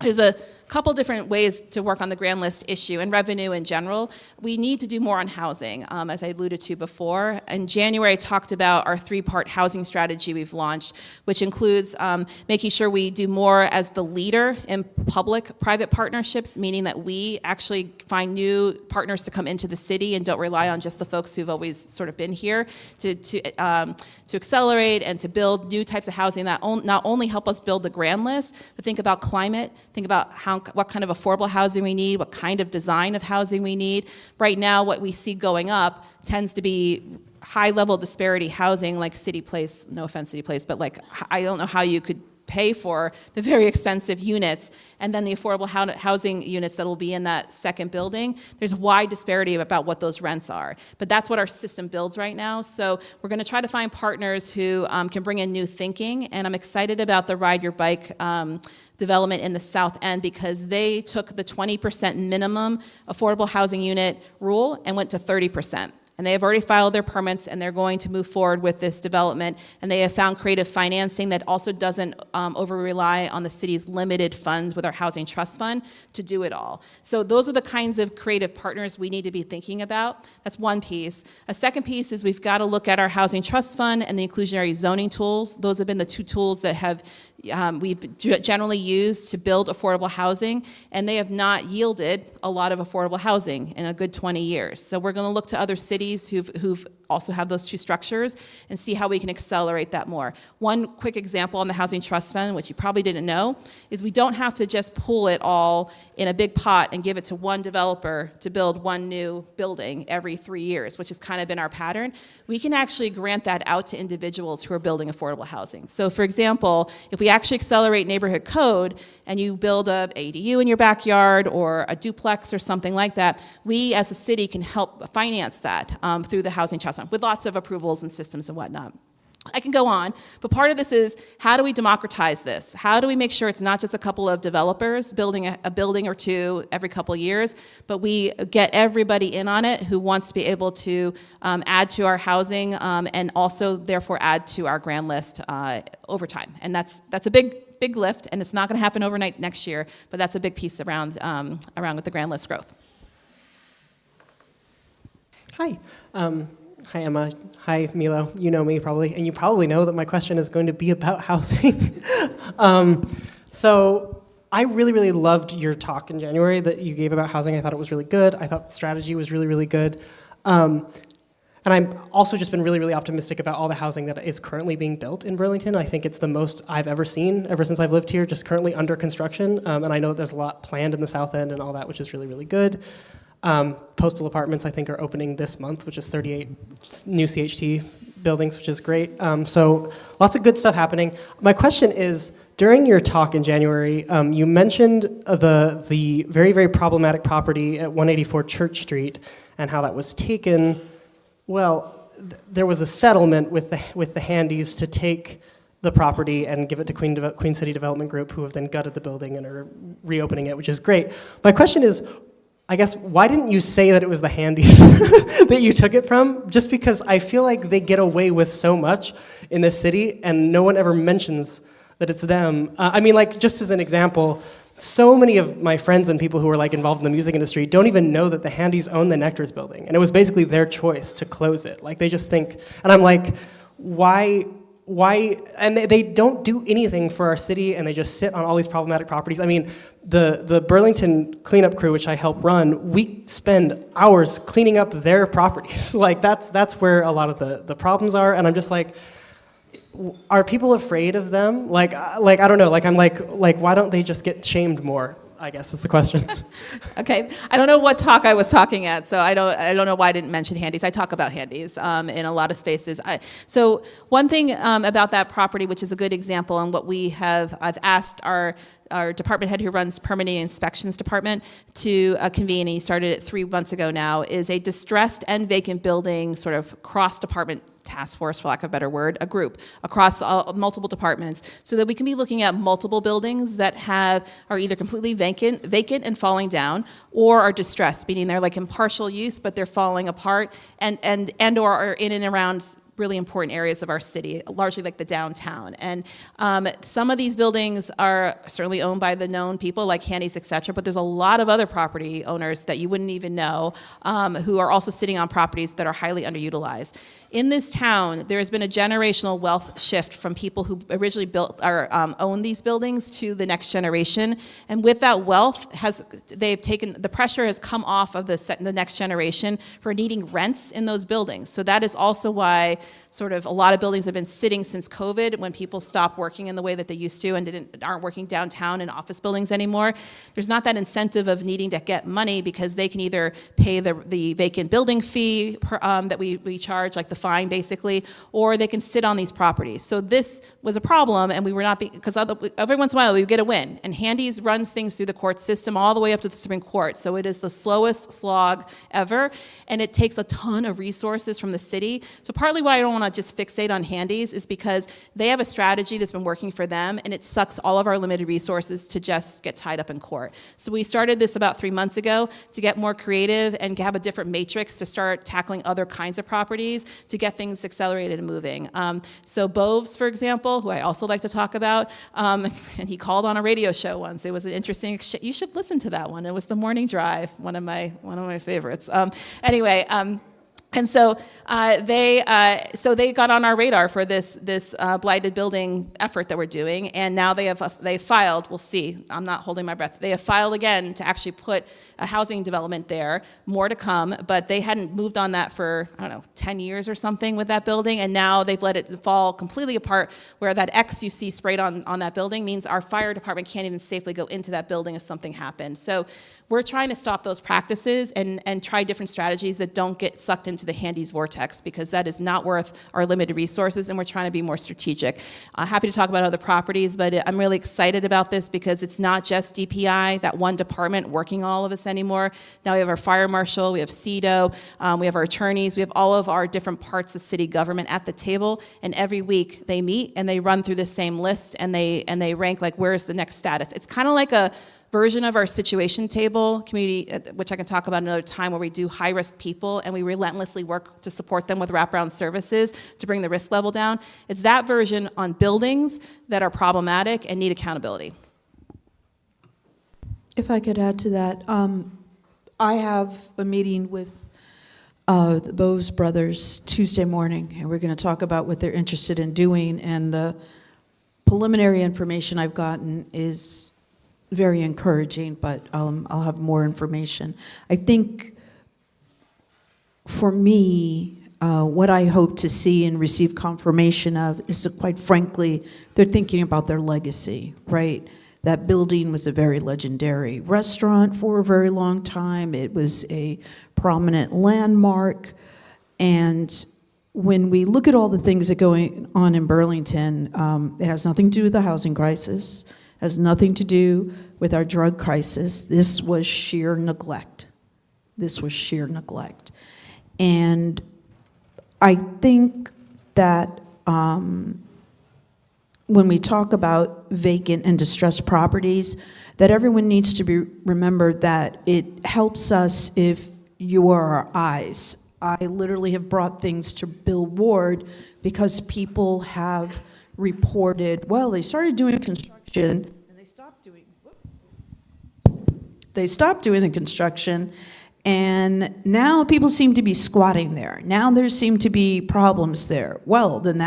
there's a couple different ways to work on the grand list issue and revenue in general. We need to do more on housing, as I alluded to before. In January, I talked about our 3-part housing strategy we've launched, which includes making sure we do more as the leader in public-private partnerships, meaning that we actually find new partners to come into the city and don't rely on just the folks who've always sort of been here to accelerate and to build new types of housing that not only help us build the grand list, but think about climate, think about what kind of affordable housing we need, what kind of design of housing we need. Right now, what we see going up tends to be high-level disparity housing like City Place, no offense City Place, but like I don't know how you could pay for the very expensive units, and then the affordable housing units that will be in that second building. There's wide disparity about what those rents are, but that's what our system builds right now. So we're going to try to find partners who can bring in new thinking, and I'm excited about the Ride Your Bike development in the South End because they took the 20% minimum affordable housing unit rule and went to 30%. And they have already filed their permits, and they're going to move forward with this development. And they have found creative financing that also doesn't over-rely on the city's limited funds with our Housing Trust Fund to do it all. So those are the kinds of creative partners we need to be thinking about. That's one piece. A second piece is we've got to look at our Housing Trust Fund and the inclusionary zoning tools. Those have been the two tools that have we've generally used to build affordable housing, and they have not yielded a lot of affordable housing in a good 20 years. So we're going to look to other cities who've also have those two structures and see how we can accelerate that more. One quick example on the Housing Trust Fund, which you probably didn't know, is we don't have to just pool it all in a big pot and give it to one developer to build one new building every 3 years, which has kind of been our pattern. We can actually grant that out to individuals who are building affordable housing. So for example, if we actually accelerate neighborhood code and you build a ADU in your backyard or a duplex or something like that, we as a city can help finance that through the Housing Trust Fund with lots of approvals and systems and whatnot. I can go on, but part of this is how do we democratize this? How do we make sure it's not just a couple of developers building a building or two every couple of years, but we get everybody in on it who wants to be able to add to our housing and also therefore add to our grand list over time. And that's a big lift, and it's not going to happen overnight next year, but that's a big piece around with the grand list growth. Hi. Hi, Emma. Hi, Milo. You know me probably, and you probably know that my question is going to be about housing. So I really, really loved your talk in January that you gave about housing. I thought it was really good. I thought the strategy was really, really good. And I've also just been really, really optimistic about all the housing that is currently being built in Burlington. I think it's the most I've ever seen ever since I've lived here, just currently under construction. And I know that there's a lot planned in the South End and all that, which is really, really good. Postal apartments, I think, are opening this month, which is 38 new CHT buildings, which is great. So lots of good stuff happening. My question is, during your talk in January, you mentioned the very, very problematic property at 184 Church Street and how that was taken. Well, there was a settlement with the Handies to take the property and give it to Queen City Development Group, who have then gutted the building and are reopening it, which is great. My question is, I guess, why didn't you say that it was the Handies that you took it from? Just because I feel like they get away with so much in this city, and no one ever mentions that it's them. I mean, like, just as an example, so many of my friends and people who are like involved in the music industry don't even know that the Handies own the Nectar's building, and it was basically their choice to close it. Like, they just think, and I'm like, why, and they don't do anything for our city, and they just sit on all these problematic properties. I mean, the Burlington cleanup crew, which I help run, we spend hours cleaning up their properties. Like, that's where a lot of the problems are, and I'm just like, are people afraid of them? Like I don't know. Like I'm like why don't they just get shamed more? I guess is the question. Okay, I don't know what talk I was talking at, so I don't know why I didn't mention handies. I talk about handies in a lot of spaces. So one thing about that property, which is a good example, and what I've asked our department head who runs permitting inspections department to convene, and he started it 3 months ago now, is a distressed and vacant building sort of cross-department task force, for lack of a better word, a group across multiple departments, so that we can be looking at multiple buildings that are either completely vacant and falling down, or are distressed, meaning they're like in partial use, but they're falling apart, and or are in and around really important areas of our city, largely like the downtown. And some of these buildings are certainly owned by the known people, like Handy's, et cetera, but there's a lot of other property owners that you wouldn't even know who are also sitting on properties that are highly underutilized. In this town, there has been a generational wealth shift from people who originally built or owned these buildings to the next generation. And with that wealth, the pressure has come off of the next generation for needing rents in those buildings. So that is also why sort of a lot of buildings have been sitting since COVID, when people stopped working in the way that they used to and aren't working downtown in office buildings anymore. There's not that incentive of needing to get money, because they can either pay the vacant building fee that we charge, like the fine basically, or they can sit on these properties. So this was a problem, and we were not, because every once in a while we would get a win, and Handy's runs things through the court system all the way up to the Supreme Court. So it is the slowest slog ever, and it takes a ton of resources from the city. So partly why I don't want to just fixate on Handy's is because they have a strategy that's been working for them, and it sucks all of our limited resources to just get tied up in court. So we started this about 3 months ago to get more creative and have a different matrix to start tackling other kinds of properties to get things accelerated and moving. So Boves, for example, who I also like to talk about, and he called on a radio show once. It was an interesting, you should listen to that one. It was The Morning Drive, one of my favorites. Anyway, and so they got on our radar for this blighted building effort that we're doing, and now they filed. We'll see. I'm not holding my breath. They have filed again to actually put a housing development there. More to come, but they hadn't moved on that for 10 years or something with that building, and now they've let it fall completely apart. Where that X you see sprayed on that building means our fire department can't even safely go into that building if something happened. So we're trying to stop those practices and try different strategies that don't get sucked into the Handy's vortex, because that is not worth our limited resources, and we're trying to be more strategic. Happy to talk about other properties, but I'm really excited about this because it's not just DPI, that one department working all of us anymore. Now we have our fire marshal, we have CEDO, we have our attorneys, we have all of our different parts of city government at the table, and every week they meet and they run through the same list, and they rank like, where's the next status. It's kind of like a version of our situation table community, which I can talk about another time, where we do high-risk people and we relentlessly work to support them with wraparound services to bring the risk level down. It's that version on buildings that are problematic and need accountability. If I could add to that, I have a meeting with the Boves brothers Tuesday morning, and we're going to talk about what they're interested in doing, and the preliminary information I've gotten is very encouraging, but I'll have more information. I think for me, what I hope to see and receive confirmation of is that, quite frankly, they're thinking about their legacy, right? That building was a very legendary restaurant for a very long time. It was a prominent landmark. And when we look at all the things that are going on in Burlington, it has nothing to do with the housing crisis, has nothing to do with our drug crisis. This was sheer neglect. This was sheer neglect. And I think that when we talk about vacant and distressed properties, that everyone needs to be remembered that it helps us if you are our eyes. I literally have brought things to Bill Ward because people have reported, well, they started doing construction and they stopped doing the construction, and now people seem to be squatting there. Now there seem to be problems there. Well, then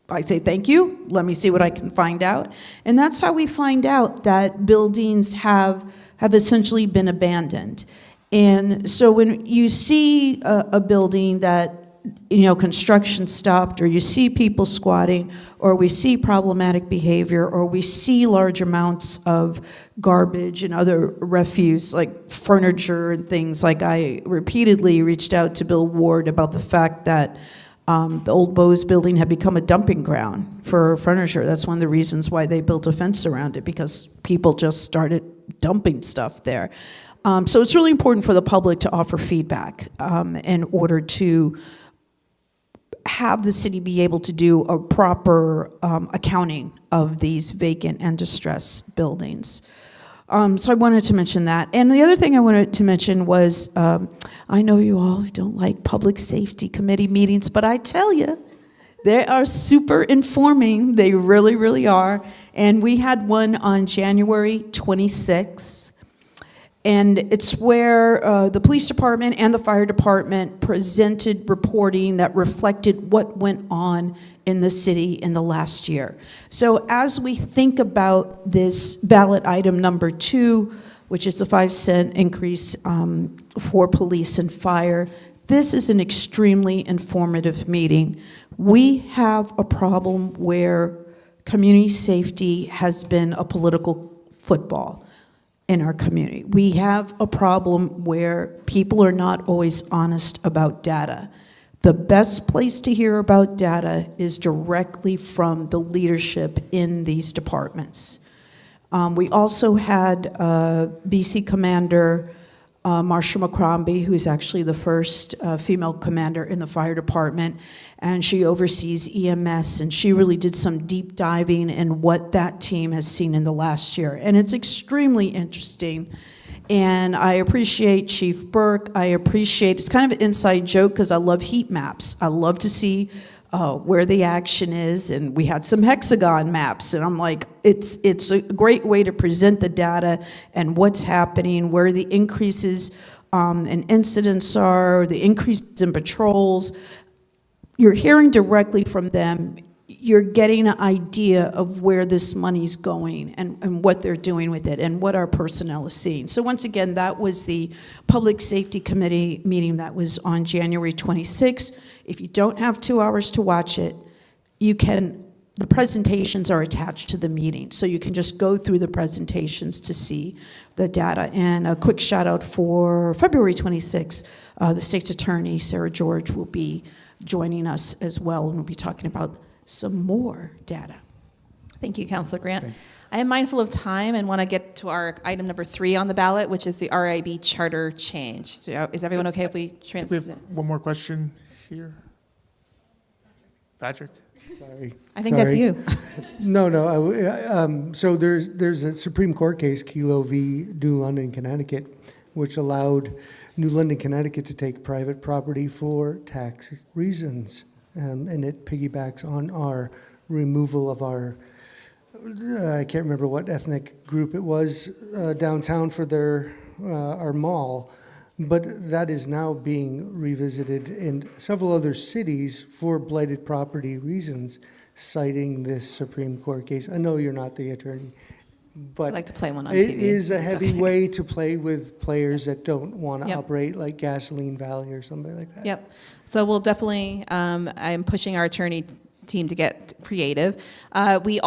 I say, thank you, let me see what I can find out. And that's how we find out that buildings have essentially been abandoned. And so when you see a building that construction stopped, or you see people squatting, or we see problematic behavior, or we see large amounts of garbage and other refuse, like furniture and things. Like, I repeatedly reached out to Bill Ward about the fact that the old Bose building had become a dumping ground for furniture. That's one of the reasons why they built a fence around it, because people just started dumping stuff there. So it's really important for the public to offer feedback in order to have the city be able to do a proper accounting of these vacant and distressed buildings. So I wanted to mention that. And the other thing I wanted to mention was, I know you all don't like public safety committee meetings, but I tell you, they are super informing. They really, really are. And we had one on January 26th. And it's where the police department and the fire department presented reporting that reflected what went on in the city in the last year. So as we think about this ballot item number 2, which is the 5-cent increase for police and fire, this is an extremely informative meeting. We have a problem where community safety has been a political football in our community. We have a problem where people are not always honest about data. The best place to hear about data is directly from the leadership in these departments. We also had BC Commander Marsha McCrombie, who's actually the first female commander in the fire department, and she oversees EMS, and she really did some deep diving in what that team has seen in the last year. And it's extremely interesting. And I appreciate Chief Burke. It's kind of an inside joke because I love heat maps. I love to see where the action is, and we had some hexagon maps, and I'm like, it's a great way to present the data and what's happening, where the increases in incidents are, the increases in patrols. You're hearing directly from them. You're getting an idea of where this money's going and what they're doing with it and what our personnel is seeing. So once again, that was the Public Safety Committee meeting that was on January 26th. If you don't have 2 hours to watch it, the presentations are attached to the meeting. So you can just go through the presentations to see the data. And a quick shout out for February 26th, the state's attorney, Sarah George, will be joining us as well, and we'll be talking about some more data. Thank you, Councilor Grant. I am mindful of time and want to get to our item number 3 on the ballot, which is the RIB charter change. So is everyone okay if we We have one more question here. Patrick? Sorry. I think that's you. No. So there's a Supreme Court case, Kelo v. New London, Connecticut, which allowed New London, Connecticut to take private property for tax reasons. And it piggybacks on our removal of our, I can't remember what ethnic group it was, downtown for our mall. But that is now being revisited in several other cities for blighted property reasons, citing this Supreme Court case. I know you're not the attorney, but I'd like to play one on it TV. is a It's heavy okay. way to play with players that don't want to Yep. operate like Gasoline Valley or somebody like that. Yep. So we'll definitely, I'm pushing our attorney team to get creative. We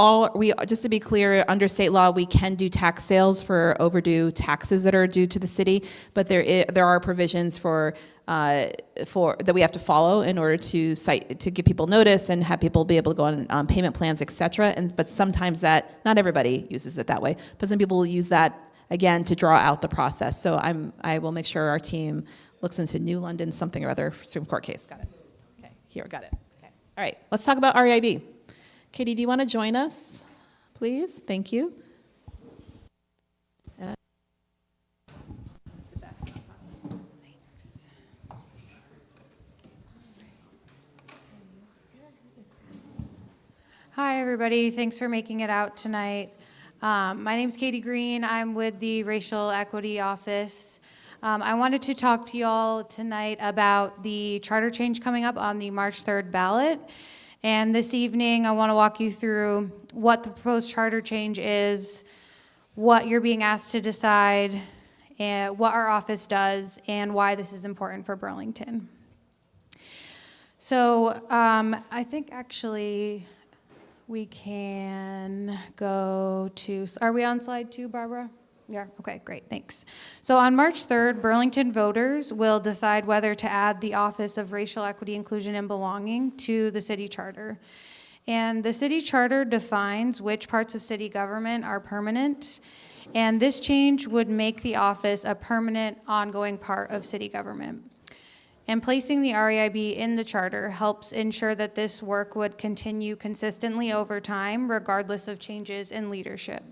just to be clear, under state law, we can do tax sales for overdue taxes that are due to the city, but there are provisions for that we have to follow in order to give people notice and have people be able to go on payment plans, et cetera. But sometimes not everybody uses it that way, but some people will use that again to draw out the process. So I will make sure our team looks into New London something or other Supreme Court case. Got it. Okay, here, got it. Okay. All right, let's talk about REIB. Katie, do you want to join us, please? Thank you. Sit back. Thanks. Hi, everybody. Thanks for making it out tonight. My name's Katie Green. I'm with the Racial Equity Office. I wanted to talk to y'all tonight about the charter change coming up on the March 3rd ballot. And this evening, I want to walk you through what the proposed charter change is, what you're being asked to decide, and what our office does, and why this is important for Burlington. So I think actually we can go to, are we on slide 2, Barbara? Yeah, okay, great, thanks. So on March 3rd, Burlington voters will decide whether to add the Office of Racial Equity, Inclusion, and Belonging to the city charter. And the city charter defines which parts of city government are permanent, and this change would make the office a permanent, ongoing part of city government. And placing the REIB in the charter helps ensure that this work would continue consistently over time, regardless of changes in leadership.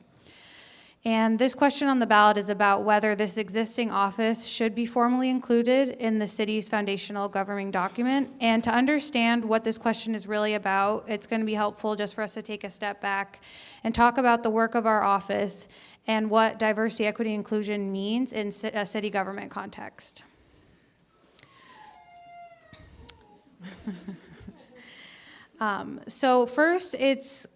And this question on the ballot is about whether this existing office should be formally included in the city's foundational governing document. And to understand what this question is really about, it's going to be helpful just for us to take a step back and talk about the work of our office and what diversity, equity, inclusion means in a city government context. So first, it's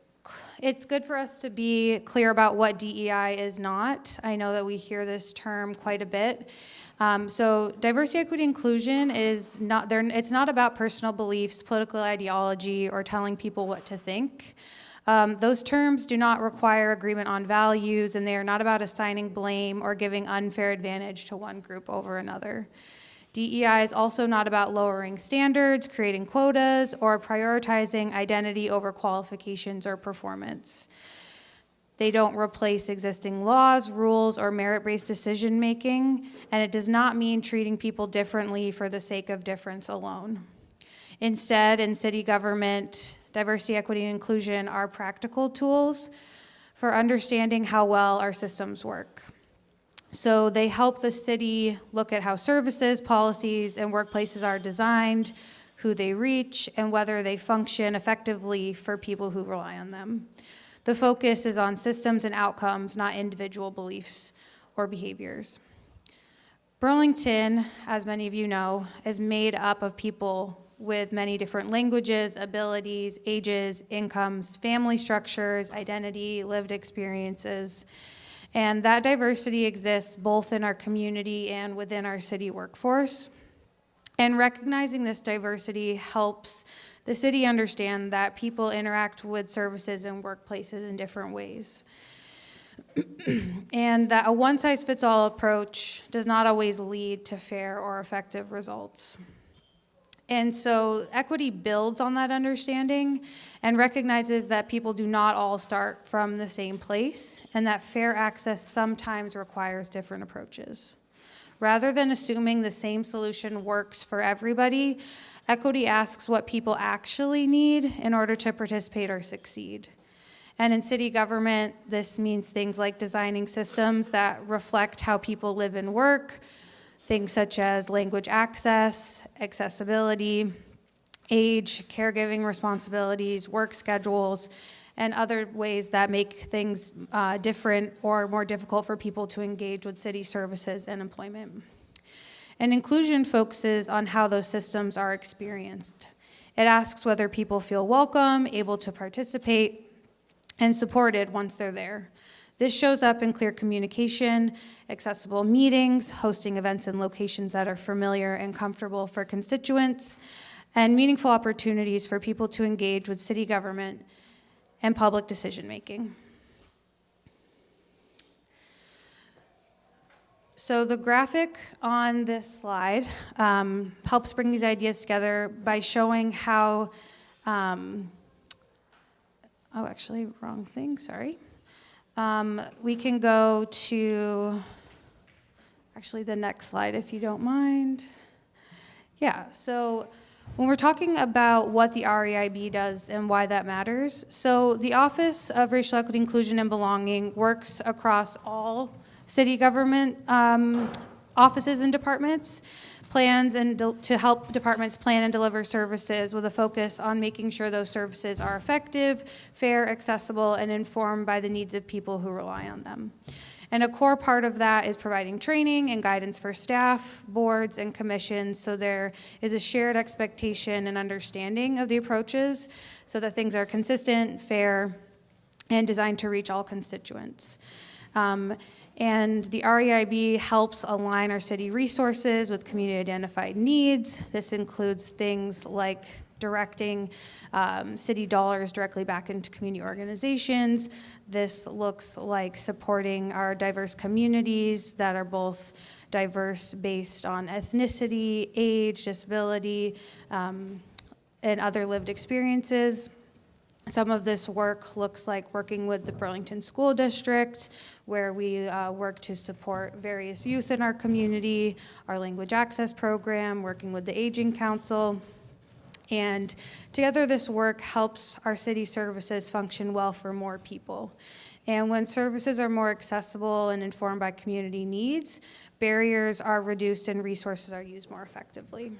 good for us to be clear about what DEI is not. I know that we hear this term quite a bit. So diversity, equity, inclusion is not, it's not about personal beliefs, political ideology, or telling people what to think. Those terms do not require agreement on values, and they are not about assigning blame or giving unfair advantage to one group over another. DEI is also not about lowering standards, creating quotas, or prioritizing identity over qualifications or performance. They don't replace existing laws, rules, or merit-based decision-making, and it does not mean treating people differently for the sake of difference alone. Instead, in city government, diversity, equity, and inclusion are practical tools for understanding how well our systems work. So they help the city look at how services, policies, and workplaces are designed, who they reach, and whether they function effectively for people who rely on them. The focus is on systems and outcomes, not individual beliefs or behaviors. Burlington, as many of you know, is made up of people with many different languages, abilities, ages, incomes, family structures, identity, lived experiences. And that diversity exists both in our community and within our city workforce. And recognizing this diversity helps the city understand that people interact with services and workplaces in different ways. And that a one-size-fits-all approach does not always lead to fair or effective results. And so equity builds on that understanding and recognizes that people do not all start from the same place, and that fair access sometimes requires different approaches. Rather than assuming the same solution works for everybody, equity asks what people actually need in order to participate or succeed. And in city government, this means things like designing systems that reflect how people live and work, things such as language access, accessibility, age, caregiving responsibilities, work schedules, and other ways that make things different or more difficult for people to engage with city services and employment. And inclusion focuses on how those systems are experienced. It asks whether people feel welcome, able to participate, and supported once they're there. This shows up in clear communication, accessible meetings, hosting events in locations that are familiar and comfortable for constituents, and meaningful opportunities for people to engage with city government and public decision-making. So the graphic on this slide helps bring these ideas together by showing how, wrong thing, sorry. We can go to, the next slide if you don't mind. Yeah, so when we're talking about what the REIB does and why that matters, so the Office of Racial Equity, Inclusion, and Belonging works across all city government offices and departments, plans and to help departments plan and deliver services with a focus on making sure those services are effective, fair, accessible, and informed by the needs of people who rely on them. And a core part of that is providing training and guidance for staff, boards, and commissions, so there is a shared expectation and understanding of the approaches so that things are consistent, fair, and designed to reach all constituents. And the REIB helps align our city resources with community identified needs. This includes things like directing city dollars directly back into community organizations. This looks like supporting our diverse communities that are both diverse based on ethnicity, age, disability, and other lived experiences. Some of this work looks like working with the Burlington School District, where we work to support various youth in our community, our language access program, working with the Aging Council. And together this work helps our city services function well for more people. And when services are more accessible and informed by community needs, barriers are reduced and resources are used more effectively.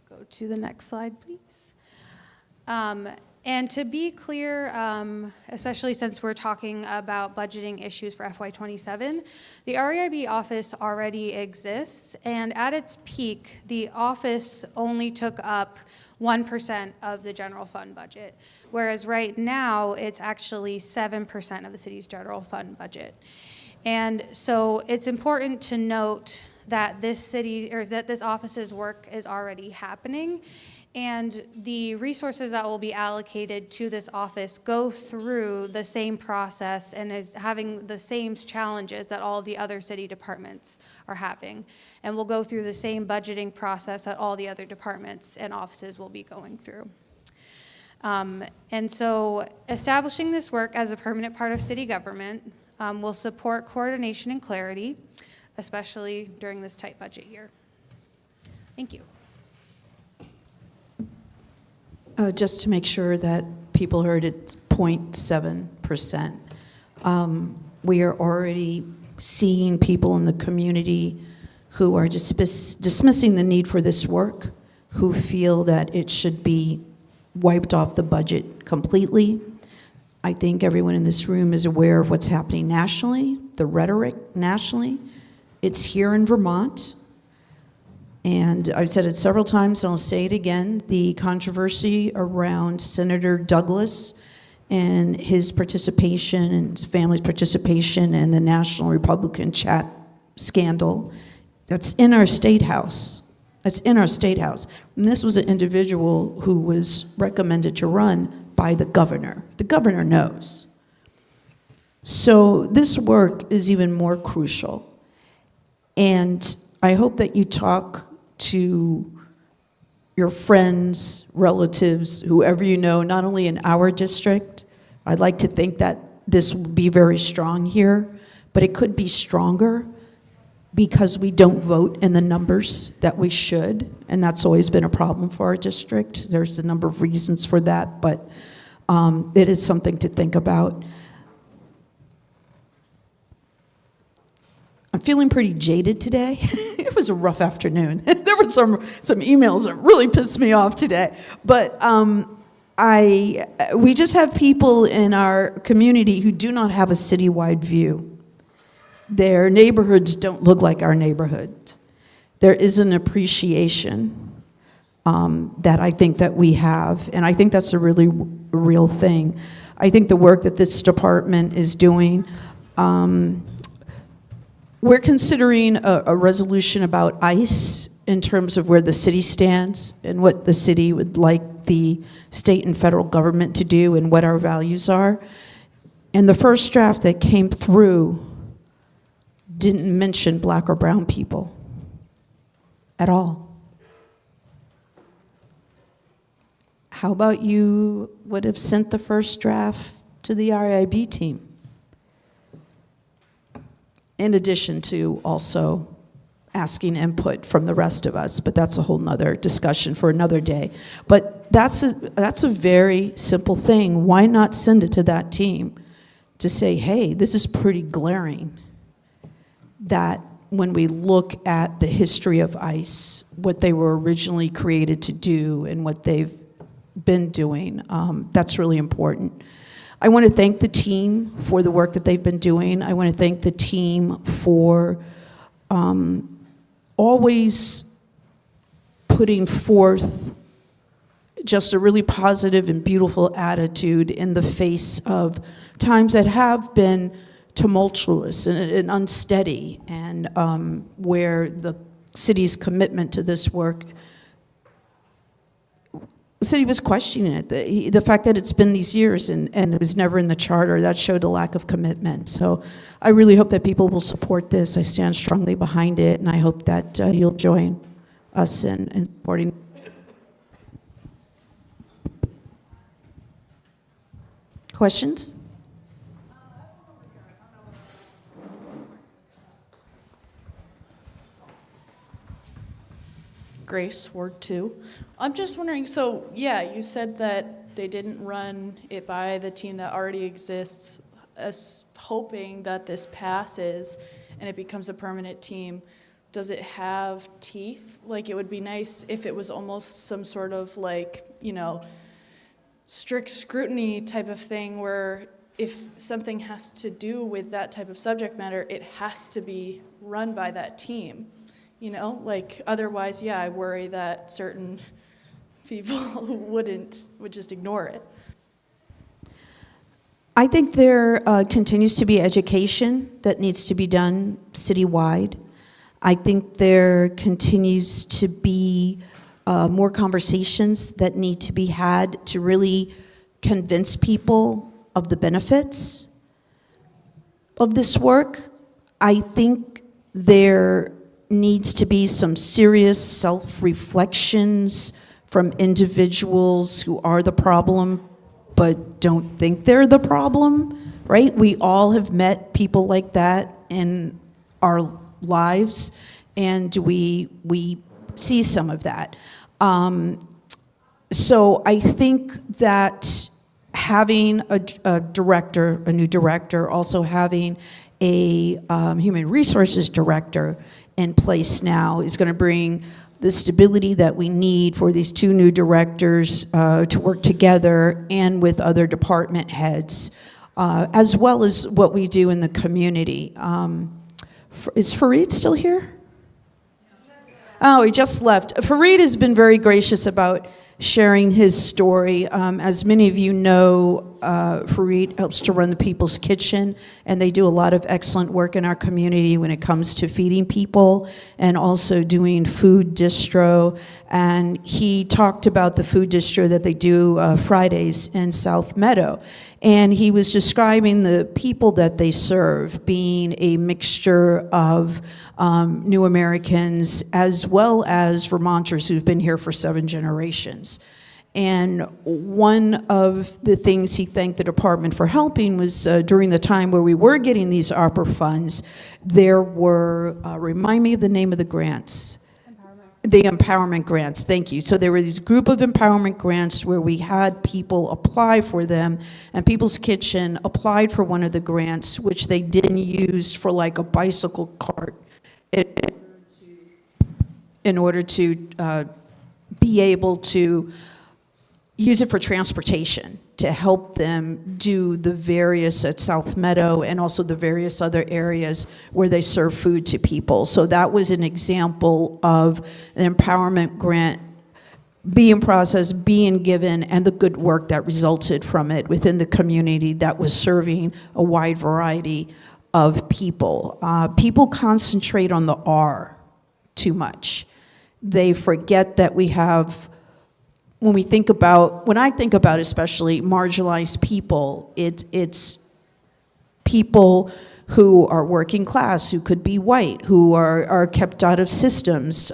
Go to the next slide, please. And to be clear, especially since we're talking about budgeting issues for FY27, the REIB office already exists, and at its peak, the office only took up 1% of the general fund budget, whereas right now, it's actually 7% of the city's general fund budget. And so it's important to note that this office's work is already happening, and the resources that will be allocated to this office go through the same process and is having the same challenges that all the other city departments are having. And will go through the same budgeting process that all the other departments and offices will be going through. And so establishing this work as a permanent part of city government will support coordination and clarity, especially during this tight budget year. Thank you. Just to make sure that people heard, it's 0.7%. We are already seeing people in the community who are dismissing the need for this work, who feel that it should be wiped off the budget completely. I think everyone in this room is aware of what's happening nationally, the rhetoric nationally. It's here in Vermont. And I've said it several times, and I'll say it again, the controversy around Senator Douglas and his participation and his family's participation in the National Republican chat scandal, that's in our State House. That's in our State House. And this was an individual who was recommended to run by the governor. The governor knows. So this work is even more crucial. And I hope that you talk to your friends, relatives, whoever you know, not only in our district. I'd like to think that this will be very strong here, but it could be stronger because we don't vote in the numbers that we should, and that's always been a problem for our district. There's a number of reasons for that, but it is something to think about. I'm feeling pretty jaded today. It was a rough afternoon. There were some emails that really pissed me off today. But we just have people in our community who do not have a citywide view. Their neighborhoods don't look like our neighborhood. There is an appreciation that I think that we have, and I think that's a really real thing. I think the work that this department is doing, we're considering a resolution about ICE in terms of where the city stands and what the city would like the state and federal government to do and what our values are. And the first draft that came through didn't mention black or brown people at all. How about you would have sent the first draft to the RIB team? In addition to also asking input from the rest of us, but that's a whole nother discussion for another day. But that's a very simple thing. Why not send it to that team to say, hey, this is pretty glaring that when we look at the history of ICE, what they were originally created to do and what they've been doing, that's really important. I want to thank the team for the work that they've been doing. I want to thank the team for always putting forth just a really positive and beautiful attitude in the face of times that have been tumultuous and unsteady, and where the city's commitment to this work, the city was questioning it. The fact that it's been these years and it was never in the charter, that showed a lack of commitment. So I really hope that people will support this. I stand strongly behind it, and I hope that you'll join us in supporting. Questions? Grace, Ward 2. I'm just wondering, so yeah, you said that they didn't run it by the team that already exists, us hoping that this passes and it becomes a permanent team. Does it have teeth? Like, it would be nice if it was almost some sort of, like, you know, strict scrutiny type of thing where if something has to do with that type of subject matter, it has to be run by that team. You know, like, otherwise, yeah, I worry that certain people would just ignore it. I think there continues to be education that needs to be done citywide. I think there continues to be more conversations that need to be had to really convince people of the benefits of this work. I think there needs to be some serious self-reflections from individuals who are the problem but don't think they're the problem, right? We all have met people like that in our lives, and we see some of that. So I think that having a new director, also having a human resources director in place now is going to bring the stability that we need for these two new directors to work together and with other department heads, as well as what we do in the community. Is Fareed still here? Oh, he just left. Fareed has been very gracious about sharing his story. As many of you know, Fareed helps to run the People's Kitchen, and they do a lot of excellent work in our community when it comes to feeding people and also doing food distro. And he talked about the food distro that they do Fridays in South Meadow. And he was describing the people that they serve being a mixture of new Americans as well as Vermonters who've been here for 7 generations. And one of the things he thanked the department for helping was during the time where we were getting these ARPA funds, there were, remind me of the name of the grants. The empowerment grants, thank you. So there were these group of empowerment grants where we had people apply for them, and People's Kitchen applied for one of the grants, which they then used for like a bicycle cart in order to be able to use it for transportation to help them do the various at South Meadow and also the various other areas where they serve food to people. So that was an example of an empowerment grant being processed, being given, and the good work that resulted from it within the community that was serving a wide variety of people. People concentrate on the R too much. They forget that we have, when I think about especially marginalized people, it's people who are working class, who could be white, who are kept out of systems.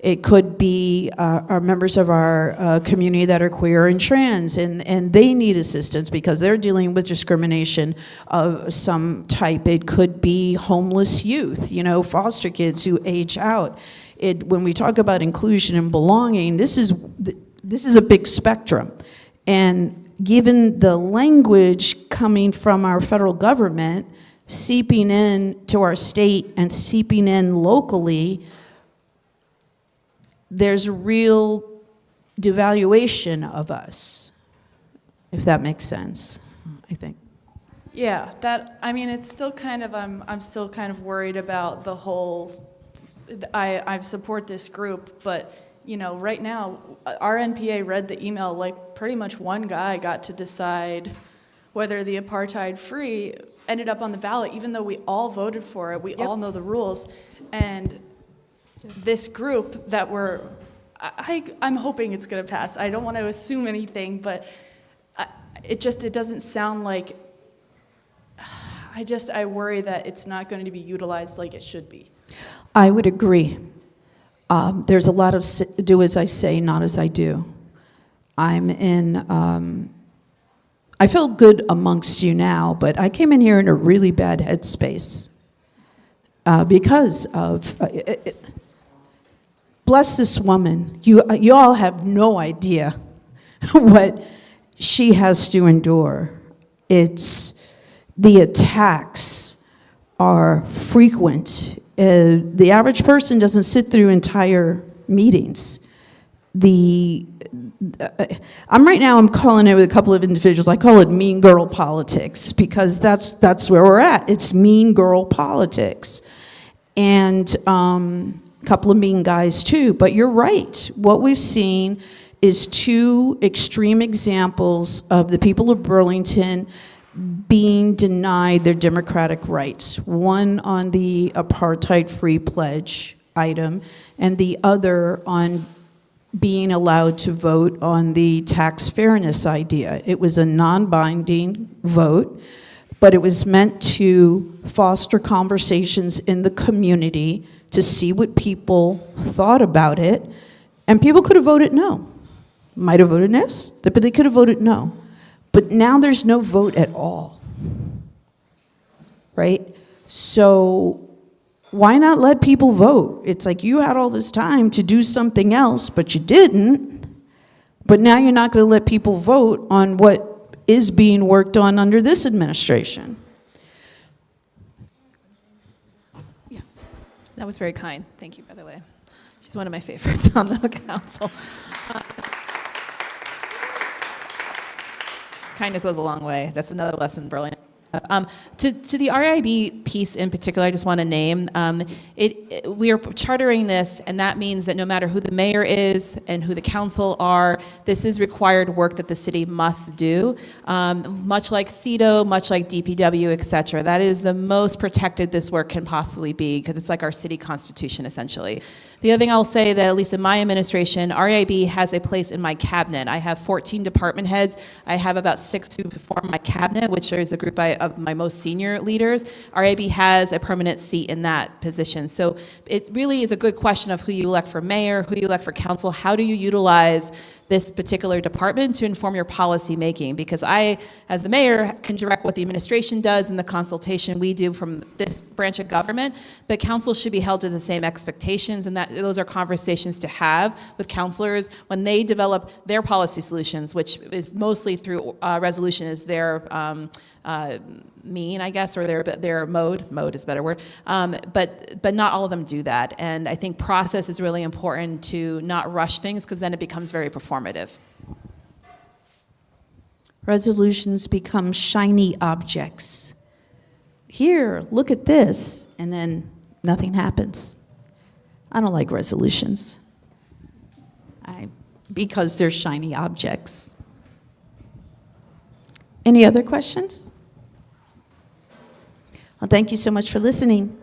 It could be our members of our community that are queer and trans, and they need assistance because they're dealing with discrimination of some type. It could be homeless youth, foster kids who age out. When we talk about inclusion and belonging, this is a big spectrum. And given the language coming from our federal government, seeping in to our state and seeping in locally, there's real devaluation of us, if that makes sense, I think. Yeah, it's still kind of, I'm still kind of worried about the whole, I support this group, but right now, our NPA read the email, like pretty much one guy got to decide whether the apartheid-free ended up on the ballot, even though we all voted for it, we all know the rules. And this group that I'm hoping it's gonna pass. I don't wanna assume anything, but it doesn't sound like, I worry that it's not going to be utilized like it should be. I would agree. There's a lot of do as I say, not as I do. I feel good amongst you now, but I came in here in a really bad headspace because of, bless this woman. You all have no idea what she has to endure. The attacks are frequent. The average person doesn't sit through entire meetings. I'm calling it with a couple of individuals. I call it mean girl politics because that's where we're at. It's mean girl politics, and a couple of mean guys too. But you're right. What we've seen is two extreme examples of the people of Burlington being denied their democratic rights. One on the apartheid-free pledge item, and the other on being allowed to vote on the tax fairness idea. It was a non-binding vote, but it was meant to foster conversations in the community to see what people thought about it, and people could have voted no. Might have voted yes, but they could have voted no. But now there's no vote at all, right? So why not let people vote? It's like you had all this time to do something else, but you didn't. But now you're not going to let people vote on what is being worked on under this administration. Yeah. That was very kind. Thank you, by the way. She's one of my favorites on the council. Kindness goes a long way. That's another lesson in Burlington. To the RIB piece in particular, I just want to name, we are chartering this, and that means that no matter who the mayor is and who the council are, this is required work that the city must do, much like CEDO, much like DPW, et cetera. That is the most protected this work can possibly be, because it's like our city constitution, essentially. The other thing I'll say that, at least in my administration, RIB has a place in my cabinet. I have 14 department heads. I have about 6 who form my cabinet, which is a group of my most senior leaders. RIB has a permanent seat in that position. So it really is a good question of who you elect for mayor, who you elect for council. How do you utilize this particular department to inform your policy making? Because I, as the mayor, can direct what the administration does and the consultation we do from this branch of government, but council should be held to the same expectations, and that those are conversations to have with councilors when they develop their policy solutions, which is mostly through resolution is their mean, I guess, or their mode is a better word, but not all of them do that. And I think process is really important to not rush things, because then it becomes very performative. Resolutions become shiny objects. Here, look at this, and then nothing happens. I don't like resolutions because they're shiny objects. Any other questions? Well, thank you so much for listening.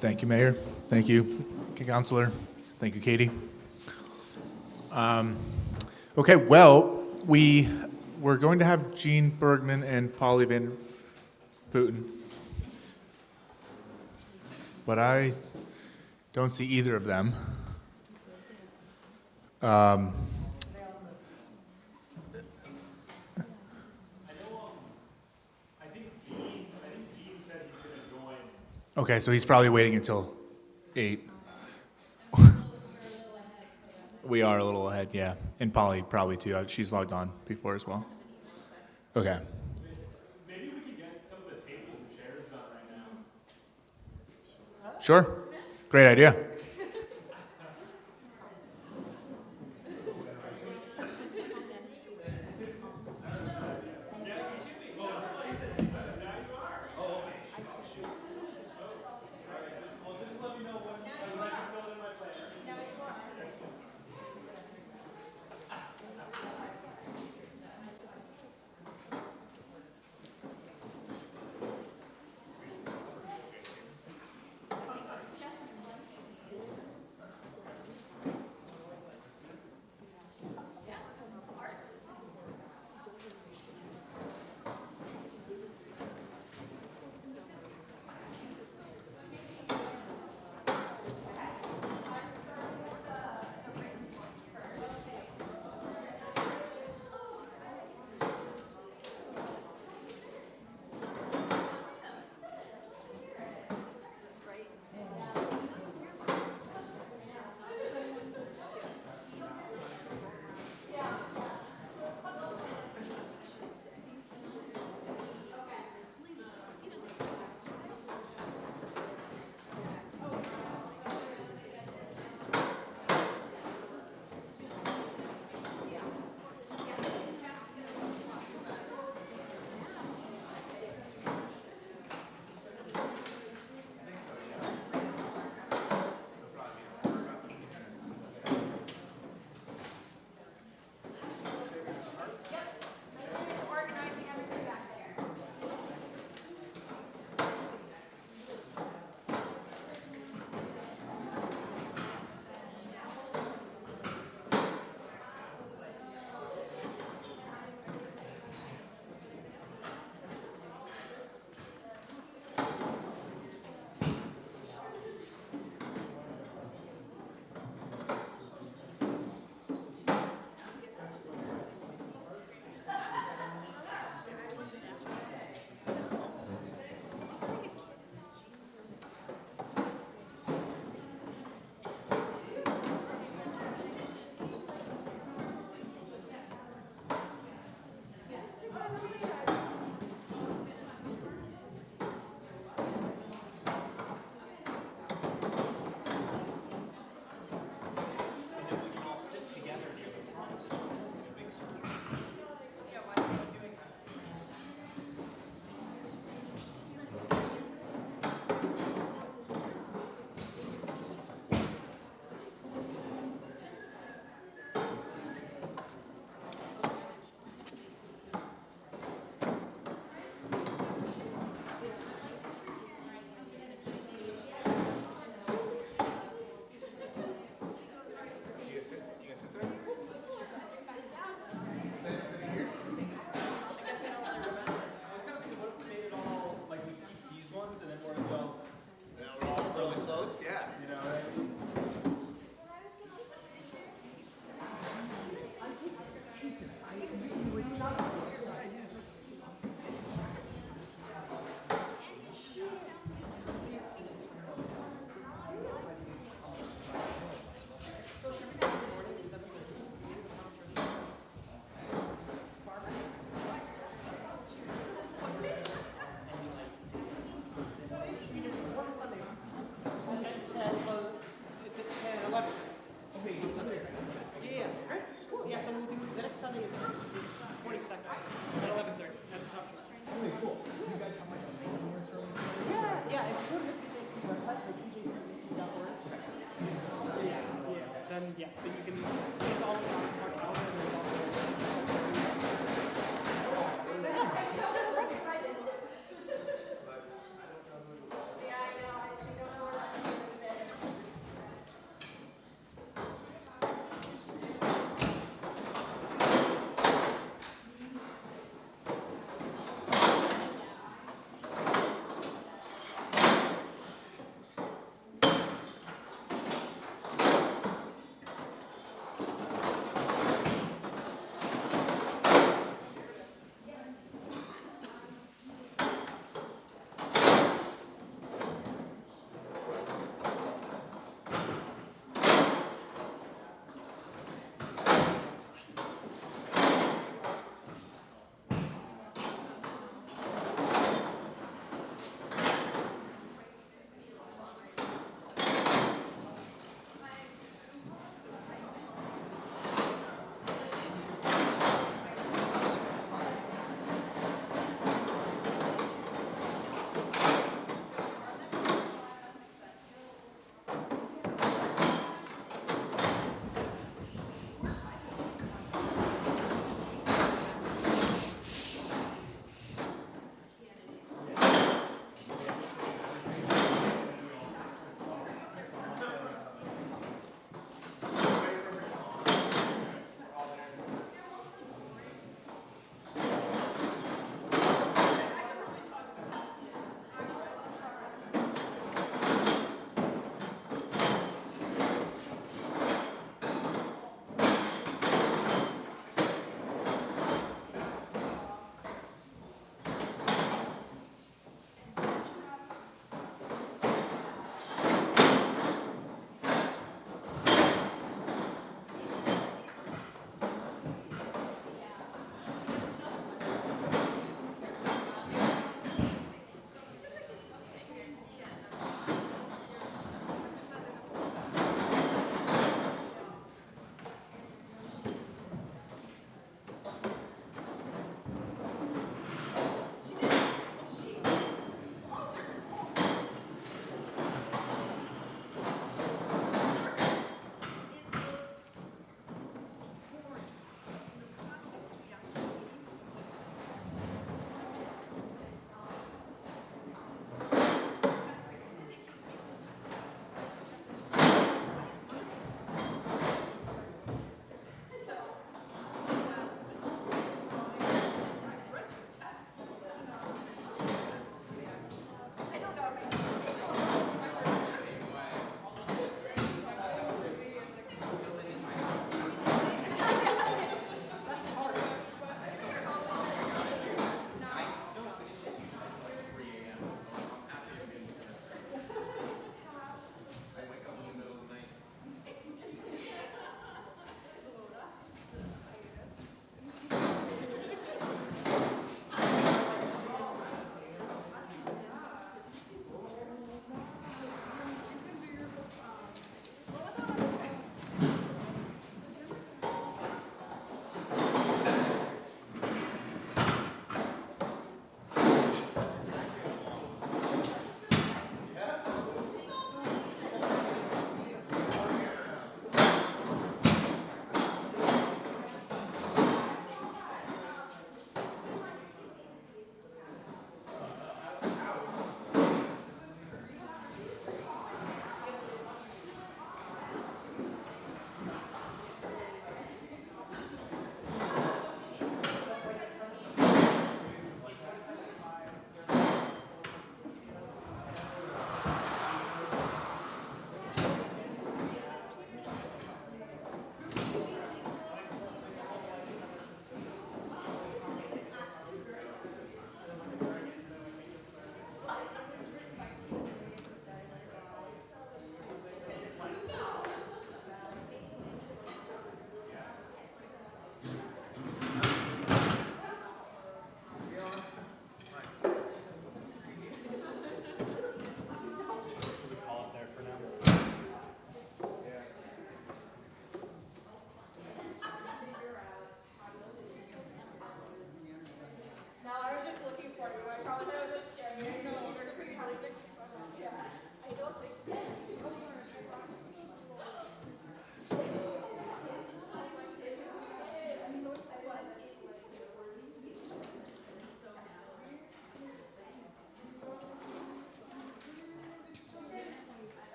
Thank you, Mayor. Thank you, Councilor. Thank you, Katie. Okay, well, we're going to have Jean Bergman and Polly Van Putten, but I don't see either of them. Okay, so he's probably waiting until 8. We are a little ahead, yeah. And Polly probably too. She's logged on before as well. Okay. Maybe we can get some of the tables and chairs done right now. Sure. Great idea.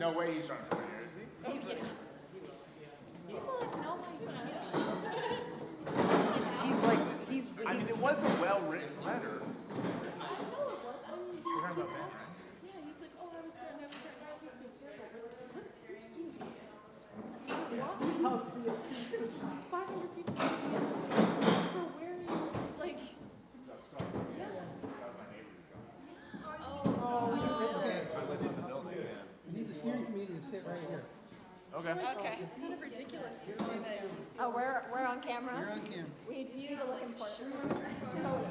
No way he's trying to come here, is he? I mean, it was a well-written letter. We're talking about Ben, right? We need the steering committee to sit right here. Okay. Okay. It's kind of ridiculous to say that. Oh, we're on camera? You're on camera. We just need to look important. So,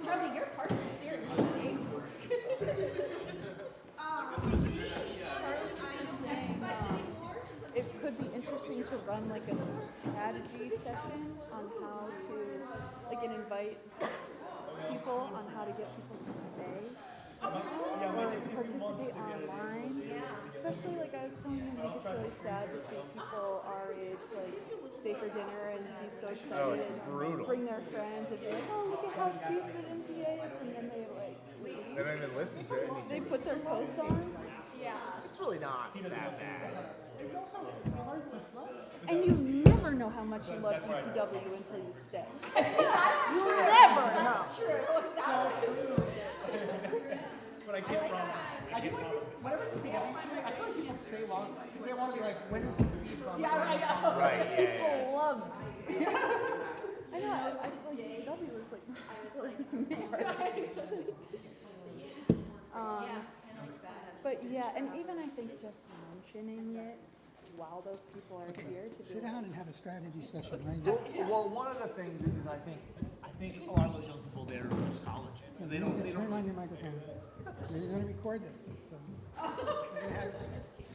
Charlie, you're part of the steering committee. It could be interesting to run like a strategy session on how to, like, and invite people on how to get people to stay or participate online. Especially, like I was telling him, like, it's really sad to see people our age like stay for dinner and be so excited Oh, it's and brutal. bring their friends and be like, oh, look at how cute the NPA is, and then they like leave. They don't even listen to anything. They put their coats on. Yeah. It's really not that bad. And you never know how much you love DPW until you stay. You'll never know. But I can't promise. I feel like whatever people do, I feel like people stay long because they want to be like, when is the speed bump? Yeah, I know. Right, yeah, People loved. I know. I feel like DPW was like but yeah, and even I think just mentioning it while those people are here to Sit be down and have a strategy session right now. Well, one of the things is I think a lot of those young people there are just college. So You need to turn on your microphone. You're going to record this. So we're gonna have,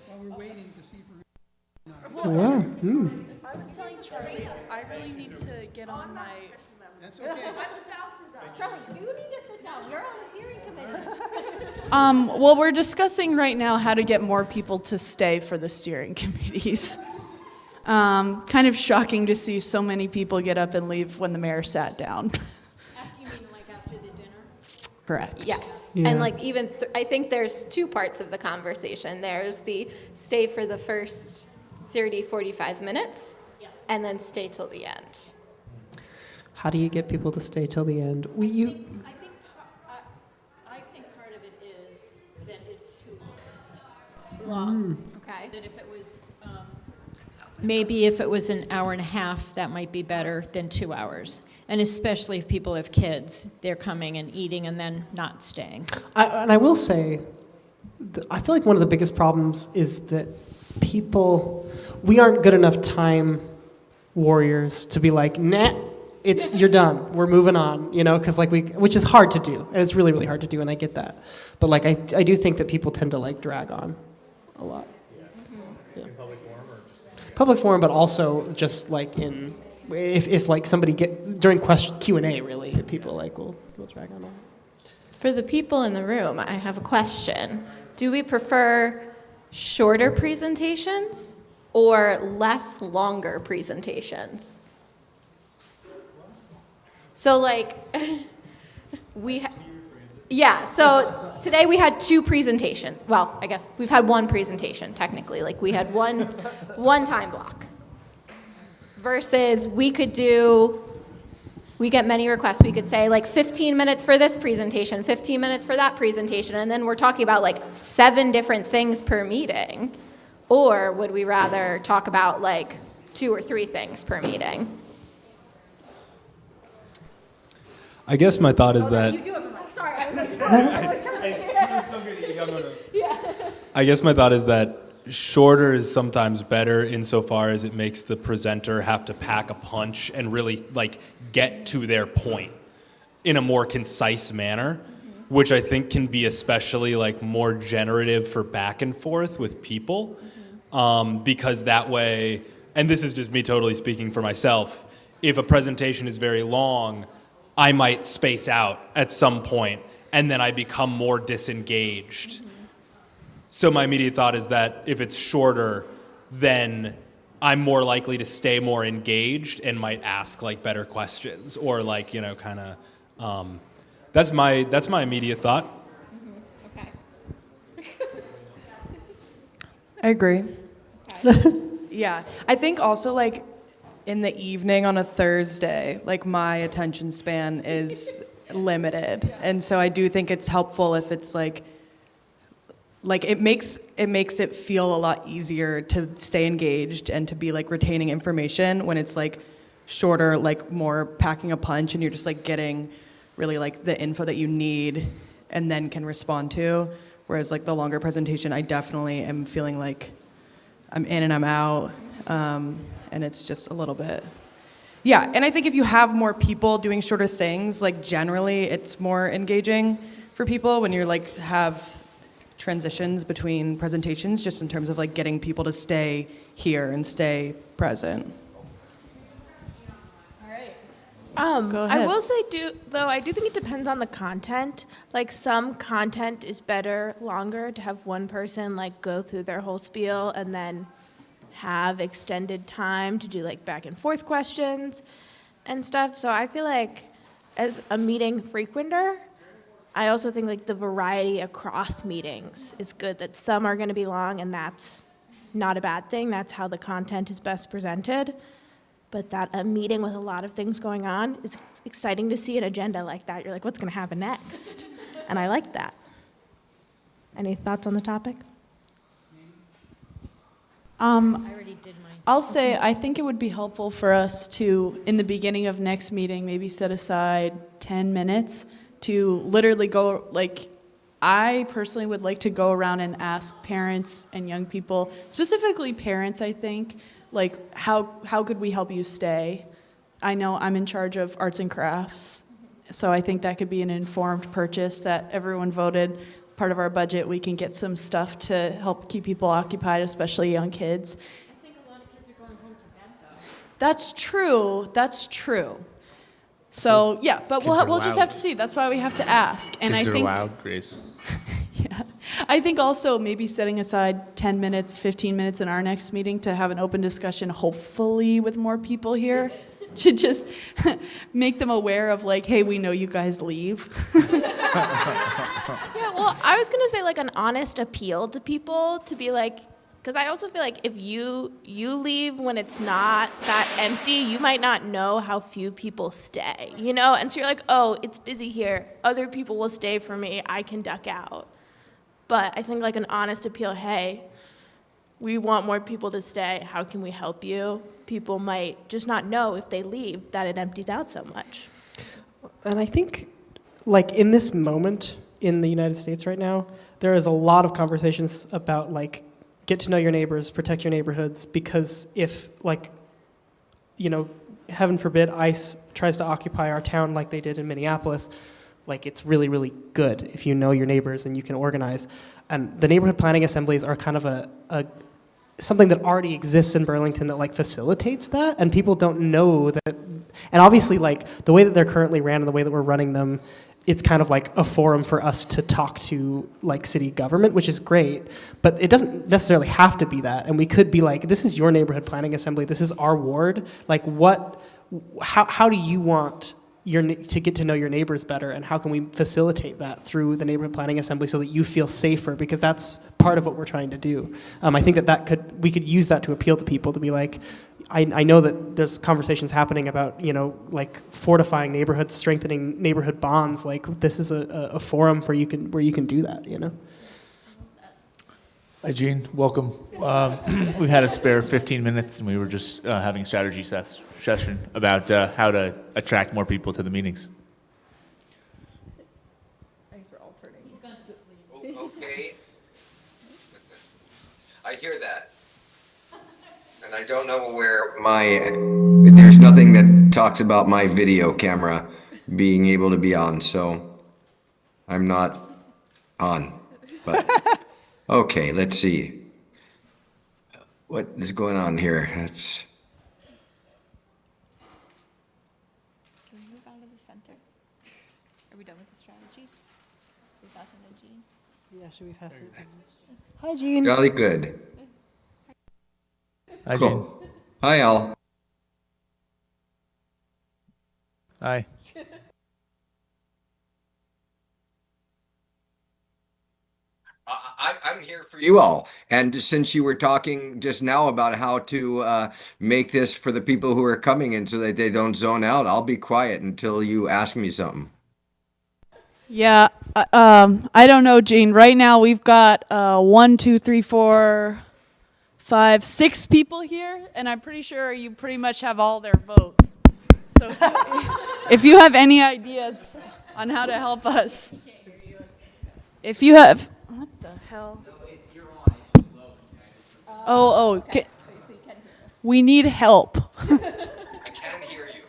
while we're waiting to see if we're. I was telling Charlie, I really need to get on my. That's okay. Charlie, you need to sit down. You're on the steering committee. Well, we're discussing right now how to get more people to stay for the steering committees. Kind of shocking to see so many people get up and leave when the mayor sat down. You mean like after the dinner? Correct. Yes. Yeah. And like even, I think there's two parts of the conversation. There's the stay for the first 30, 45 minutes, and then stay till the end. How do you get people to stay till the end? I think part of it is that it's too long. Too long. Okay. That if it was, maybe if it was an hour and a half, that might be better than 2 hours. And especially if people have kids, they're coming and eating and then not staying. And I will say, I feel like one of the biggest problems is that we aren't good enough time warriors to be like, nah, you're done. We're moving on, because which is hard to do, and it's really, really hard to do, and I get that. But like, I do think that people tend to like drag on a lot. Yeah. In public forum or just? Public forum, but also just like if like somebody during Q&A, really, people will drag on. For the people in the room, I have a question. Do we prefer shorter presentations or less longer presentations? So like, so today we had two presentations. Well, I guess we've had one presentation technically. Like we had one time block. Versus we get many requests. We could say like 15 minutes for this presentation, 15 minutes for that presentation, and then we're talking about like 7 different things per meeting. Or would we rather talk about like 2 or 3 things per meeting? I guess my thought is that. You do have a mic. Sorry, I was I guess my thought is that shorter is sometimes better insofar as it makes the presenter have to pack a punch and really like get to their point in a more concise manner, which I think can be especially like more generative for back and forth with people, because that way, and this is just me totally speaking for myself, if a presentation is very long, I might space out at some point and then I become more disengaged. So my immediate thought is that if it's shorter, then I'm more likely to stay more engaged and might ask like better questions or like, kind of, that's my immediate thought. Okay. I agree. Yeah, I think also like in the evening on a Thursday, like my attention span is limited, and so I do think it's helpful if it's like it makes it feel a lot easier to stay engaged and to be like retaining information when it's like shorter, like more packing a punch, and you're just like getting really like the info that you need and then can respond to. Whereas like the longer presentation, I definitely am feeling like I'm in and I'm out, and it's just a little bit. Yeah, and I think if you have more people doing shorter things, like generally it's more engaging for people when you're like have transitions between presentations, just in terms of like getting people to stay here and stay present. Go ahead. I will say, I do think it depends on the content. Like some content is better longer to have one person like go through their whole spiel and then have extended time to do like back and forth questions and stuff. So I feel like as a meeting frequenter, I also think like the variety across meetings is good, that some are going to be long, and that's not a bad thing. That's how the content is best presented. But that a meeting with a lot of things going on, it's exciting to see an agenda like that. You're like, what's going to happen next? And I like that. Any thoughts on the topic? I'll say I think it would be helpful for us to, in the beginning of next meeting, maybe set aside 10 minutes to literally go, like, I personally would like to go around and ask parents and young people, specifically parents, I think, like, how could we help you stay? I know I'm in charge of arts and crafts, so I think that could be an informed purchase that everyone voted. Part of our budget, we can get some stuff to help keep people occupied, especially young kids. I think a lot of kids are going home to bed, though. That's true. That's true. So yeah, but we'll just have to see. That's why we have to ask. And Kids I think are loud, Grace. I think also maybe setting aside 10 minutes, 15 minutes in our next meeting to have an open discussion, hopefully with more people here, to just make them aware of like, hey, we know you guys leave. Yeah, well, I was gonna say like an honest appeal to people to be like, because I also feel like if you leave when it's not that empty, you might not know how few people stay, you know? And so you're like, oh, it's busy here. Other people will stay for me. I can duck out. But I think like an honest appeal, hey, we want more people to stay. How can we help you? People might just not know if they leave that it empties out so much. And I think, like, in this moment in the United States right now, there is a lot of conversations about, like, get to know your neighbors, protect your neighborhoods, because if, like, you know, heaven forbid, ICE tries to occupy our town like they did in Minneapolis, like, it's really, really good if you know your neighbors and you can organize. And the neighborhood planning assemblies are kind of a something that already exists in Burlington that, like, facilitates that, and people don't know that. And obviously, like, the way that they're currently ran and the way that we're running them, it's kind of like a forum for us to talk to, like, city government, which is great, but it doesn't necessarily have to be that. And we could be like, this is your neighborhood planning assembly, this is our ward, like, how do you want to get to know your neighbors better, and how can we facilitate that through the neighborhood planning assembly so that you feel safer, because that's part of what we're trying to do. I think we could use that to appeal to people, to be like, I know that there's conversations happening about, you know, like, fortifying neighborhoods, strengthening neighborhood bonds. Like, this is a forum where you can do that, you know. Hi, Gene. Welcome. We've had a spare 15 minutes, and we were just having a strategy session about how to attract more people to the meetings. Thanks for alternating. He's going to sleep. Okay. I hear that. And I don't know where there's nothing that talks about my video camera being able to be on, so I'm not on. But okay, let's see. What is going on here? Can we move out of the center? Are we done with the strategy? We pass it to Jean? Yeah, should we pass it? Hi, Jean. Jolly good. Hi, Cool. Gene. Hi, Al. Hi. I'm here for you all. And since you were talking just now about how to make this for the people who are coming in so that they don't zone out, I'll be quiet until you ask me something. Yeah, I don't know, Gene. Right now we've got 1, 2, 3, 4, 5, 6 people here, and I'm pretty sure you pretty much have all their votes. So if you have any ideas on how to help us, if you have, what the hell? We need help. I can hear you.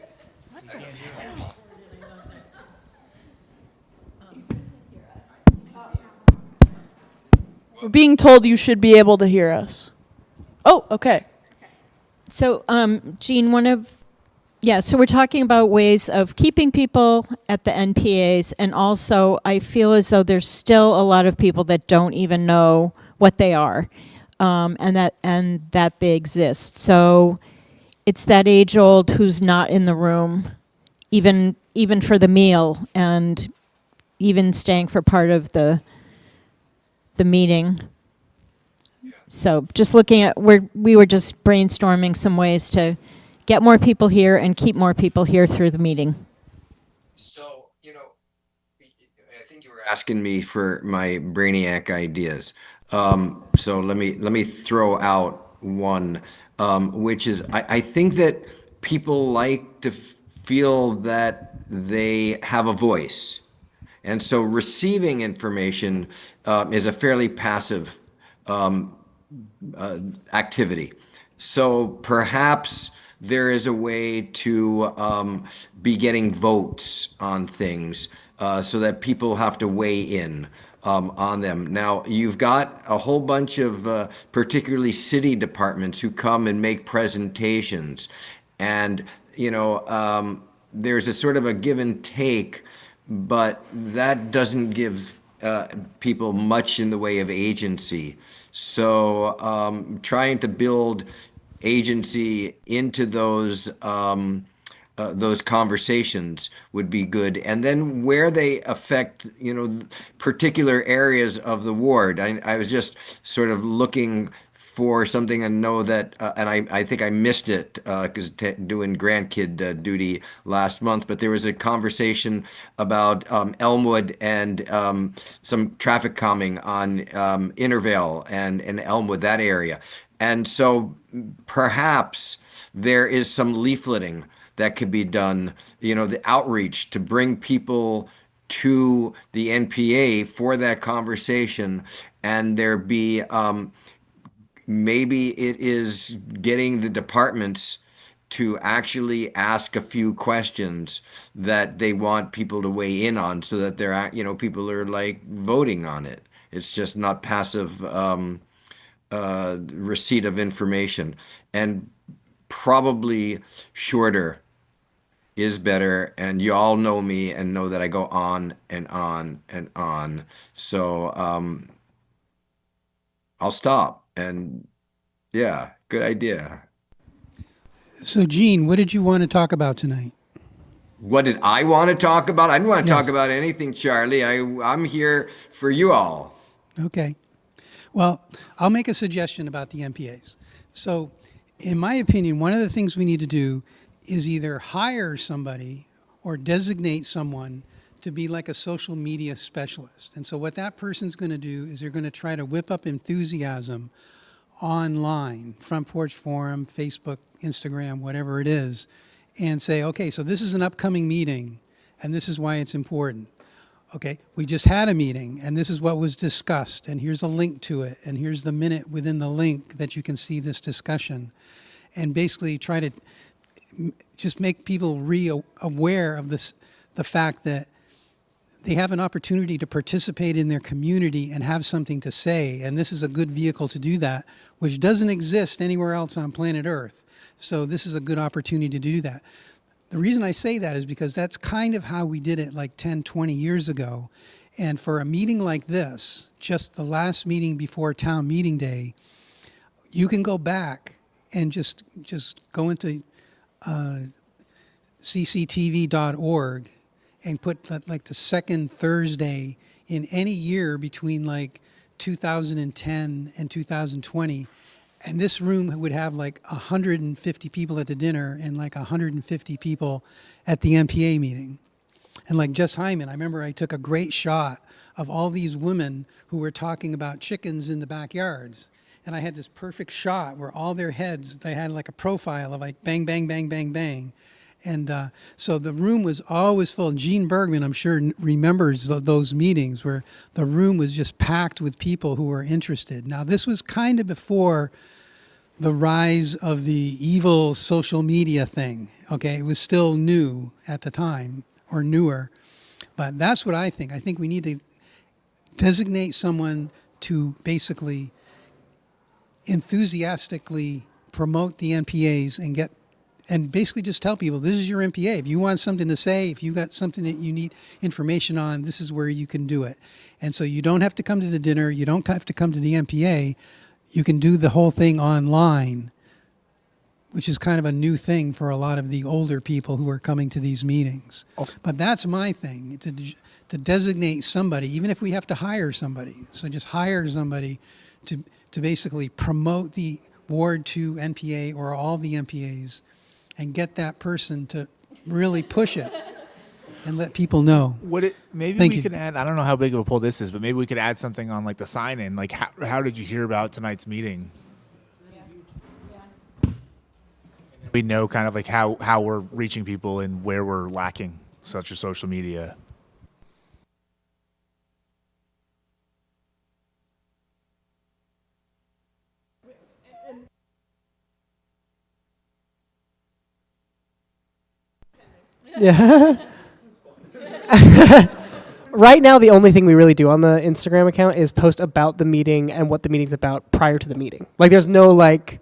We're being told you should be able to hear us. Oh, okay. So, Jean, so we're talking about ways of keeping people at the NPAs, and also I feel as though there's still a lot of people that don't even know what they are, and that they exist. So it's that age-old who's not in the room, even for the meal, and even staying for part of the meeting. So just looking at we were just brainstorming some ways to get more people here and keep more people here through the meeting. So, I think you were asking me for my brainiac ideas. So let me throw out one, which is I think that people like to feel that they have a voice. And so receiving information is a fairly passive activity. So perhaps there is a way to be getting votes on things so that people have to weigh in on them. Now, you've got a whole bunch of particularly city departments who come and make presentations. And, there's a sort of a give and take, but that doesn't give people much in the way of agency. So trying to build agency into those conversations would be good. And then where they affect, particular areas of the ward. I was just sort of looking for something and know that, and I think I missed it because doing grandkid duty last month, but there was a conversation about Elmwood and some traffic calming on Intervale and Elmwood, that area. And so perhaps there is some leafleting that could be done, the outreach to bring people to the NPA for that conversation, and there be maybe it is getting the departments to actually ask a few questions that they want people to weigh in on, so that they're, people are like voting on it. It's just not passive receipt of information. And probably shorter is better. And you all know me and know that I go on and on and on. So I'll stop. And yeah, good idea. So, Gene, what did you want to talk about tonight? What did I want to talk about? I didn't want to talk about anything, Charlie. I'm here for you all. Okay. Well, I'll make a suggestion about the NPAs. So, in my opinion, one of the things we need to do is either hire somebody or designate someone to be like a social media specialist. And so what that person's going to do is they're going to try to whip up enthusiasm online, Front Porch Forum, Facebook, Instagram, whatever it is, and say, okay, so this is an upcoming meeting, and this is why it's important. Okay, we just had a meeting, and this is what was discussed, and here's a link to it, and here's the minute within the link that you can see this discussion, and basically try to just make people aware of the fact that they have an opportunity to participate in their community and have something to say, and this is a good vehicle to do that, which doesn't exist anywhere else on planet Earth. So this is a good opportunity to do that. The reason I say that is because that's kind of how we did it like 10, 20 years ago. And for a meeting like this, just the last meeting before town meeting day, you can go back and just go into cctv.org and put like the second Thursday in any year between like 2010 and 2020, and this room would have like 150 people at the dinner and like 150 people at the NPA meeting. And like Jess Hyman, I remember I took a great shot of all these women who were talking about chickens in the backyards. And I had this perfect shot where all their heads, they had like a profile of like bang, bang, bang, bang, bang. And so the room was always full. Gene Bergman, I'm sure, remembers those meetings where the room was just packed with people who were interested. Now, this was kind of before the rise of the evil social media thing, okay? It was still new at the time, or newer. But that's what I think. I think we need to designate someone to basically enthusiastically promote the NPAs and basically just tell people, this is your NPA. If you want something to say, if you got something that you need information on, this is where you can do it. And so you don't have to come to the dinner. You don't have to come to the NPA. You can do the whole thing online, which is kind of a new thing for a lot of the older people who are coming to these meetings. But that's my thing, to designate somebody, even if we have to hire somebody. So just hire somebody to basically promote the Ward 2 NPA or all the NPAs and get that person to really push it and let people know. Maybe Thank we you. could add, I don't know how big of a poll this is, but maybe we could add something on like the sign-in, like how did you hear about tonight's meeting? We know kind of like how we're reaching people and where we're lacking, such as social media. Yeah. Right now, the only thing we really do on the Instagram account is post about the meeting and what the meeting's about prior to the meeting. Like, there's no like.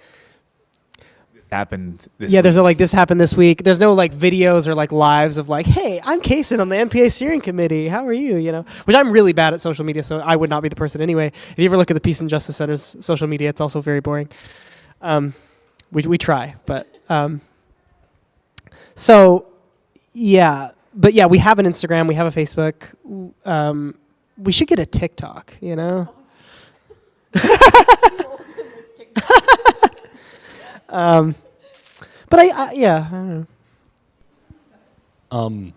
This happened this Yeah, there's week. no like this happened this week. There's no like videos or like lives of like, hey, I'm Kaysen on the NPA steering committee. How are you? You know, which I'm really bad at social media, so I would not be the person anyway. If you ever look at the Peace and Justice Center's social media, it's also very boring. We try, but so yeah. But yeah, we have an Instagram, we have a Facebook. We should get a TikTok, you know? But I don't know.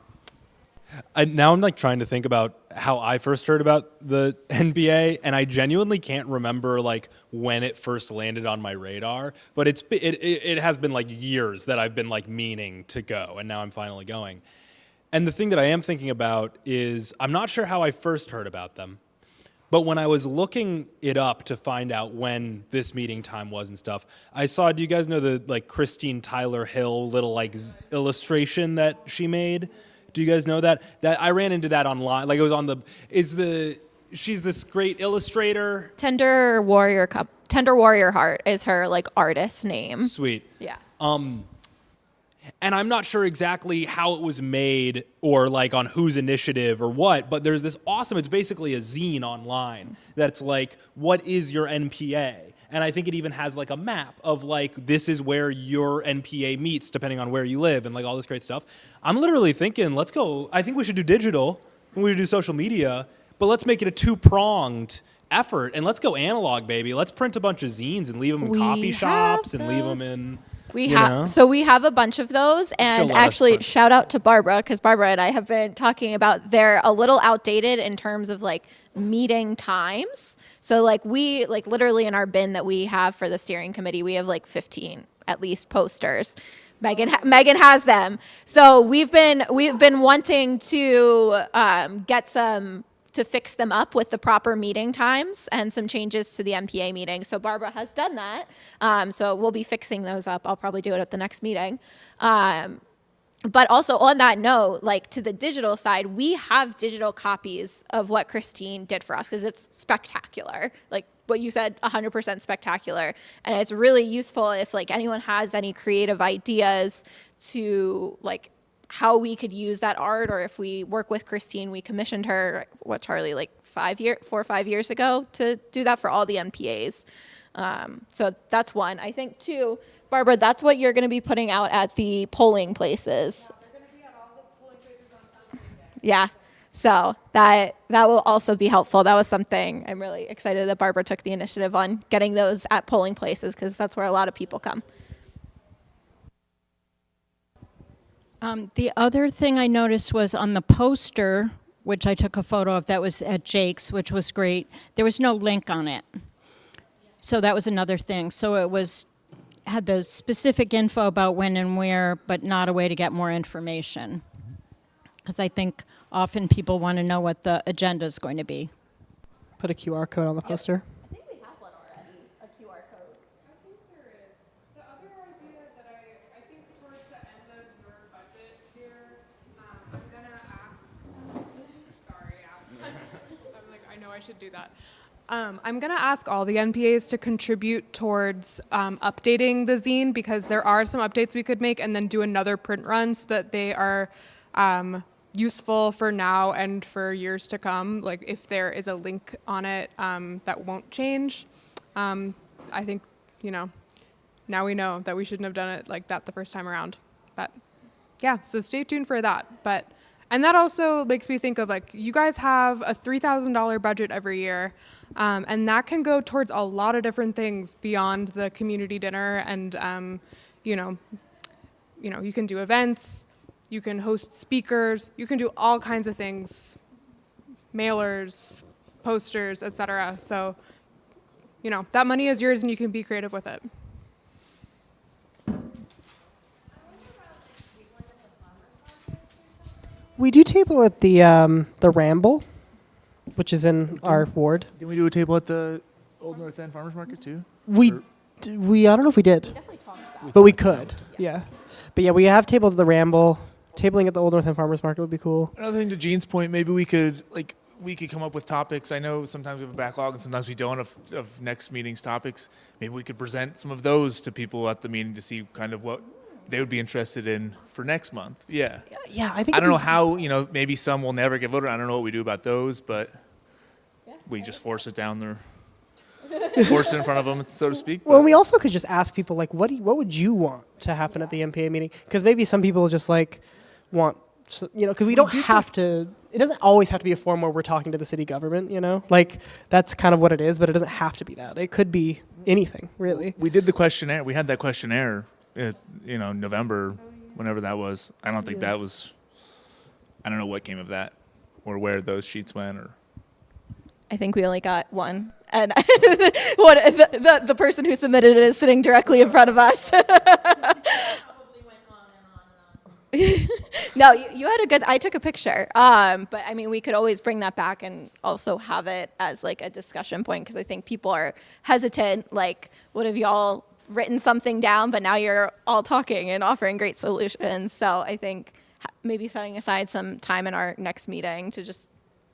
Now I'm like trying to think about how I first heard about the NPA, and I genuinely can't remember like when it first landed on my radar. But it has been like years that I've been like meaning to go, and now I'm finally going. And the thing that I am thinking about is I'm not sure how I first heard about them, but when I was looking it up to find out when this meeting time was and stuff, I saw, do you guys know the like Christine Tyler Hill little like illustration that she made? Do you guys know that? That I ran into that online. Like it was on she's this great illustrator. Tender Warrior Heart is her like artist name. Sweet. Yeah. And I'm not sure exactly how it was made or like on whose initiative or what, but there's this awesome, it's basically a zine online that's like, what is your NPA? And I think it even has like a map of like, this is where your NPA meets depending on where you live and like all this great stuff. I'm literally thinking, let's go, I think we should do digital and we should do social media, but let's make it a two-pronged effort and let's go analog, baby. Let's print a bunch of zines and leave them in coffee shops and leave them in... We have a bunch of those, and actually shout out to Barbara, because Barbara and I have been talking about they're a little outdated in terms of like meeting times. So like we like literally in our bin that we have for the steering committee, we have like 15 at least posters. Megan has them. So we've been wanting to get some to fix them up with the proper meeting times and some changes to the NPA meeting. So Barbara has done that. So we'll be fixing those up. I'll probably do it at the next meeting. But also on that note, like to the digital side, we have digital copies of what Christine did for us because it's spectacular. Like what you said, 100% spectacular. And it's really useful if like anyone has any creative ideas to like how we could use that art, or if we work with Christine, we commissioned her, Charlie, like 4 or 5 years ago to do that for all the NPAs. So that's one. I think two, Barbara, that's what you're going to be putting out at the polling places. Yeah, they're going to be at all the polling places on Sunday. Yeah. So that will also be helpful. That was something I'm really excited that Barbara took the initiative on getting those at polling places, because that's where a lot of people come. The other thing I noticed was on the poster, which I took a photo of, that was at Jake's, which was great. There was no link on it. So that was another thing. So it had the specific info about when and where, but not a way to get more information. Because I think often people want to know what the agenda is going to be. Put a QR code on the poster. I think we have one already, a QR code. I think there is. The other idea that I think towards the end of your budget here, I'm gonna ask, sorry, I'm like, I know I should do that. I'm gonna ask all the NPAs to contribute towards updating the zine, because there are some updates we could make, and then do another print run so that they are useful for now and for years to come. Like if there is a link on it that won't change, I think, now we know that we shouldn't have done it like that the first time around. But yeah, so stay tuned for that. And that also makes me think of, like, you guys have a $3,000 budget every year, and that can go towards a lot of different things beyond the community dinner. And you can do events, you can host speakers, you can do all kinds of things, mailers, posters, etc. So, that money is yours and you can be creative with it. We do table at the Ramble, which is in our ward. Did we do a table at the Old North End Farmers Market too? We I don't know if we did, but we could. Yeah. But yeah, we have tabled at the Ramble. Tabling at the Old North End Farmers Market would be cool. Another thing, to Jean's point, maybe we could come up with topics. I know sometimes we have a backlog and sometimes we don't of next meeting's topics. Maybe we could present some of those to people at the meeting to see kind of what they would be interested in for next month. Yeah. Yeah, I think I don't know how, maybe some will never get voted. I don't know what we do about those, but we just force it down there. Force it in front of them, so to speak. Well, we also could just ask people, like, what would you want to happen at the NPA meeting? Because maybe some people just want, because we don't have to. It doesn't always have to be a forum where we're talking to the city government. Like that's kind of what it is, but it doesn't have to be that. It could be anything, really. We did the questionnaire. We had that questionnaire, November, whenever that was. I don't think that was. I don't know what came of that, or where those sheets went, or. I think we only got one. And the person who submitted it is sitting directly in front of us. No, you had a good, I took a picture. But I mean, we could always bring that back and also have it as like a discussion point, because I think people are hesitant. Like, what have y'all written something down, but now you're all talking and offering great solutions. So I think maybe setting aside some time in our next meeting to just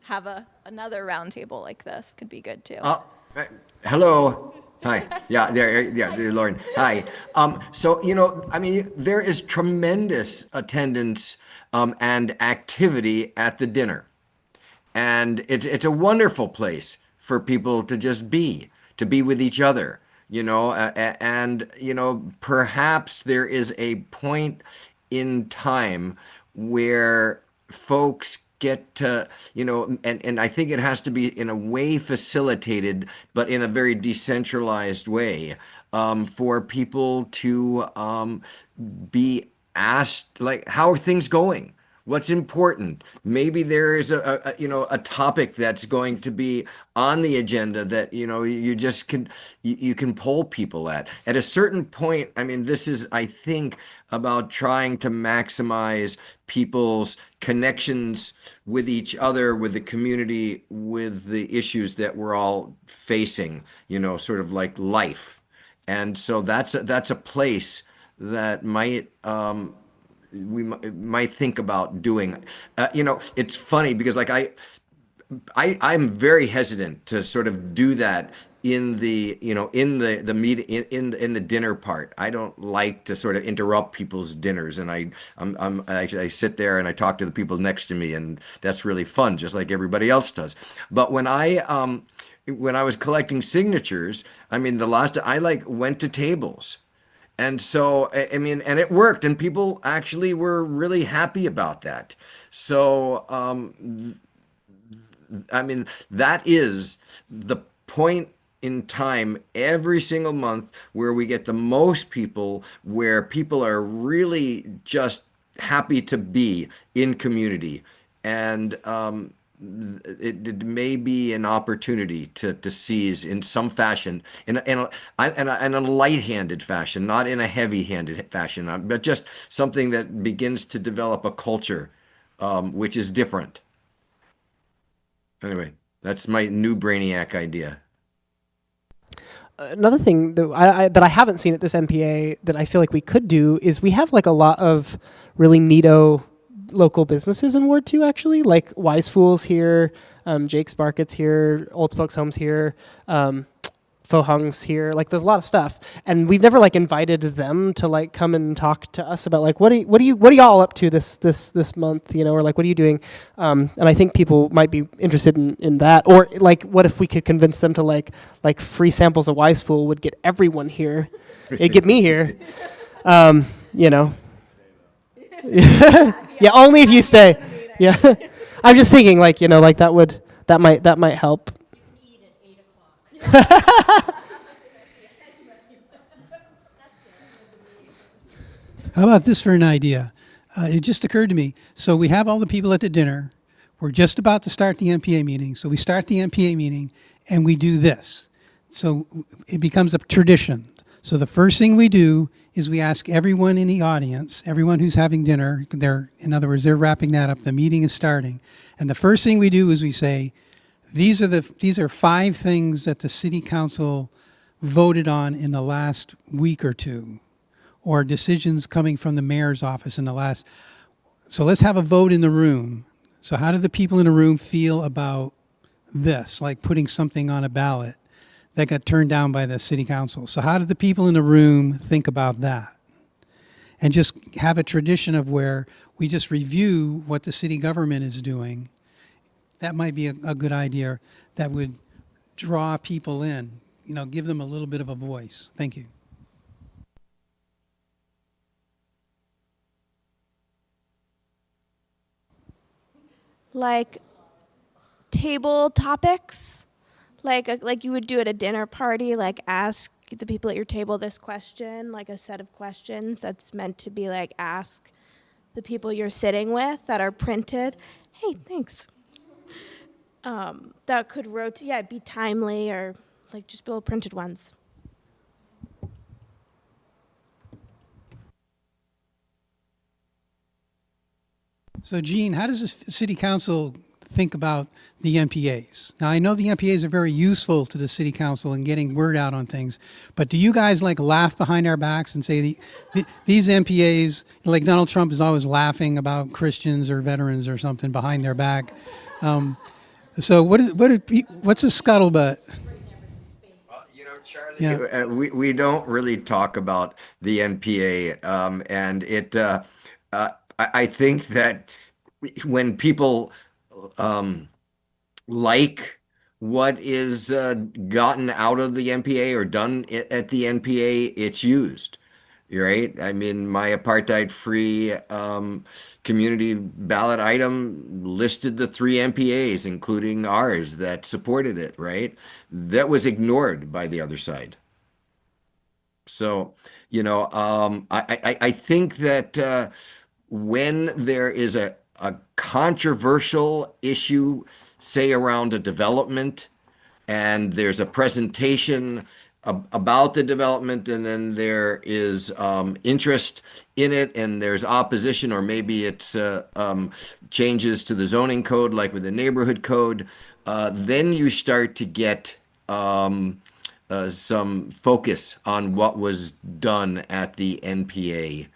have another roundtable like this could be good too. Hello. Hi. Yeah, there, Lauren. Hi. So, there is tremendous attendance and activity at the dinner. And it's a wonderful place for people to just be with each other, perhaps there is a point in time where folks get to, and I think it has to be in a way facilitated, but in a very decentralized way, for people to be asked, like, how are things going? What's important? Maybe there is a topic that's going to be on the agenda that, you just you can poll people at a certain point. I mean, this is, I think, about trying to maximize people's connections with each other, with the community, with the issues that we're all facing, sort of like life. And so that's a place that we might think about doing. It's funny because I'm very hesitant to sort of do that in the meeting, in the dinner part. I don't like to sort of interrupt people's dinners, and I sit there and I talk to the people next to me, and that's really fun, just like everybody else does. But when I was collecting signatures, I mean, the last I went to tables. And so, I mean, and it worked, and people actually were really happy about that. So I mean, that is the point in time every single month where we get the most people, where people are really just happy to be in community. And it may be an opportunity to seize in some fashion, in a light-handed fashion, not in a heavy-handed fashion, but just something that begins to develop a culture which is different. Anyway, that's my new brainiac idea. Another thing that I haven't seen at this NPA that I feel like we could do is we have like a lot of really neato local businesses in Ward 2, actually, like Wise Fools here, Jake's Market's here, Old Spokes Homes here, Faux Hung's here. Like, there's a lot of stuff, and we've never like invited them to like come and talk to us about like what are y'all up to this month, you know, or like what are you doing? And I think people might be interested in that, or like what if we could convince them to like free samples of Wise Fool would get everyone here, it'd get me here, you know. Yeah, only if you stay. Yeah, I'm just thinking, like, you know, like that might help. How about this for an idea? It just occurred to me. So we have all the people at the dinner. We're just about to start the NPA meeting. So we start the NPA meeting and we do this. So it becomes a tradition. So the first thing we do is we ask everyone in the audience, everyone who's having dinner, in other words, they're wrapping that up, the meeting is starting. And the first thing we do is we say, these are 5 things that the city council voted on in the last week or two, or decisions coming from the mayor's office in the last. So let's have a vote in the room. So how do the people in the room feel about this, like putting something on a ballot that got turned down by the city council? So how did the people in the room think about that? And just have a tradition of where we just review what the city government is doing. That might be a good idea that would draw people in, you know, give them a little bit of a voice. Thank you. Like table topics, like you would do at a dinner party, like ask the people at your table this question, like a set of questions that's meant to be like ask the people you're sitting with that are printed. Hey, thanks. That could rotate, yeah, be timely, or like just little printed ones. So Gene, how does the city council think about the NPAs? Now, I know the NPAs are very useful to the city council in getting word out on things, but do you guys like laugh behind our backs and say these NPAs, like Donald Trump is always laughing about Christians or veterans or something behind their back? So what's a scuttlebutt? You know, Charlie, Yeah. we don't really talk about the NPA, and it. I think that when people like what is gotten out of the NPA or done at the NPA, it's used. Right? I mean, my apartheid-free community ballot item listed the 3 NPAs, including ours, that supported it, right? That was ignored by the other side. So, you know, I think that when there is a controversial issue, say around a development, and there's a presentation about the development, and then there is interest in it, and there's opposition, or maybe it's changes to the zoning code, like with the neighborhood code, then you start to get some focus on what was done at the NPA.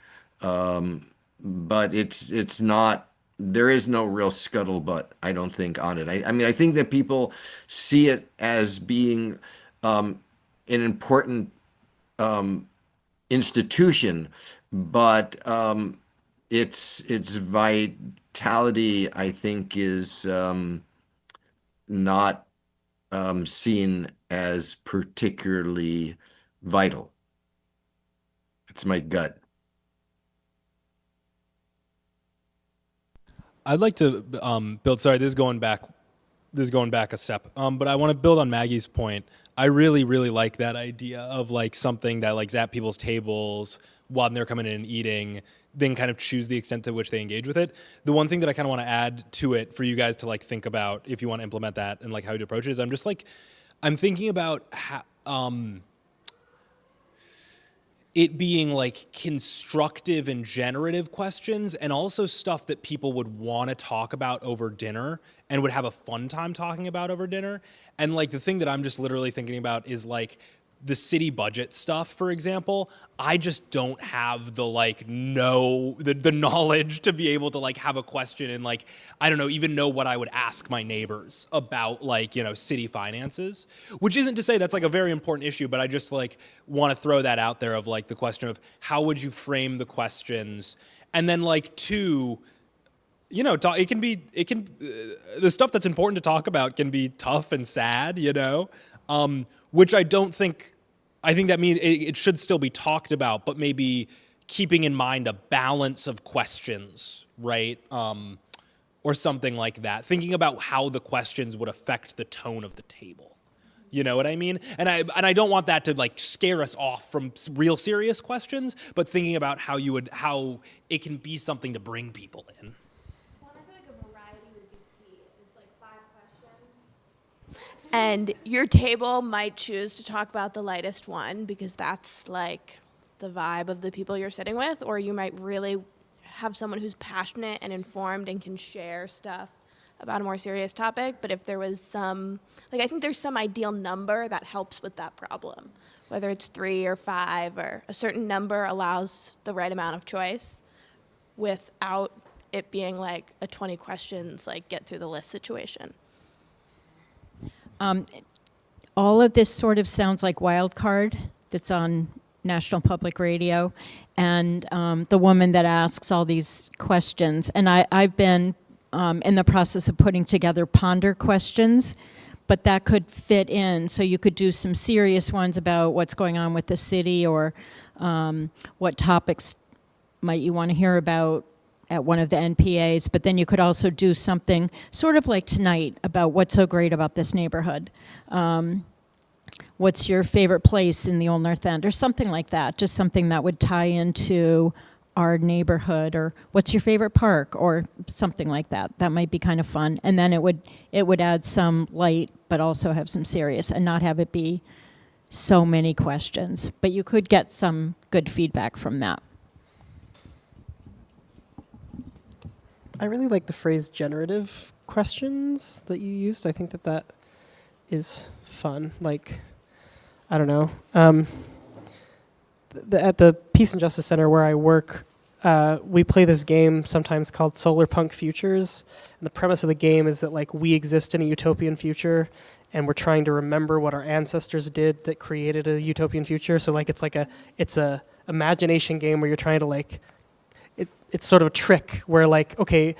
But it's not, there is no real scuttlebutt, I don't think, on it. I mean, I think that people see it as being an important institution, but its vitality, I think, is not seen as particularly vital. It's my gut. I'd like to build, sorry, this is going back this is going back a step, but I want to build on Maggie's point. I really, really like that idea of like something that like is at people's tables while they're coming in and eating, then kind of choose the extent to which they engage with it. The one thing that I kind of want to add to it for you guys to like think about if you want to implement that and like how you'd approach it is I'm thinking about how, it being like constructive and generative questions, and also stuff that people would want to talk about over dinner and would have a fun time talking about over dinner. And like the thing that I'm just literally thinking about is like the city budget stuff, for example. I just don't have the like the knowledge to be able to like have a question and like, I don't know, even know what I would ask my neighbors about like, you know, city finances, which isn't to say that's like a very important issue, but I just like want to throw that out there of like the question of how would you frame the questions? And then like two, you know, the stuff that's important to talk about can be tough and sad, you know, which I think that means it should still be talked about, but maybe keeping in mind a balance of questions, right? Or something like that. Thinking about how the questions would affect the tone of the table. You know what I mean? And I don't want that to like scare us off from real serious questions, but thinking about how it can be something to bring people in. And your table might choose to talk about the lightest one because that's like the vibe of the people you're sitting with, or you might really have someone who's passionate and informed and can share stuff about a more serious topic. But if there was some, like I think there's some ideal number that helps with that problem, whether it's 3 or 5 or a certain number allows the right amount of choice without it being like a 20 questions, like get through the list situation. All of this sort of sounds like Wild Card that's on National Public Radio, and the woman that asks all these questions. And I've been in the process of putting together ponder questions, but that could fit in. So you could do some serious ones about what's going on with the city, or what topics might you want to hear about at one of the NPAs, but then you could also do something sort of like tonight about what's so great about this neighborhood. What's your favorite place in the Old North End, or something like that, just something that would tie into our neighborhood, or what's your favorite park, or something like that. That might be kind of fun. And then it would add some light, but also have some serious, and not have it be so many questions. But you could get some good feedback from that. I really like the phrase generative questions that you used. I think that is fun. Like, I don't know. At the Peace and Justice Center where I work, we play this game sometimes called Solar Punk Futures. And the premise of the game is that like we exist in a utopian future, and we're trying to remember what our ancestors did that created a utopian future. So like it's a imagination game where you're trying to like, it's sort of a trick where like, okay,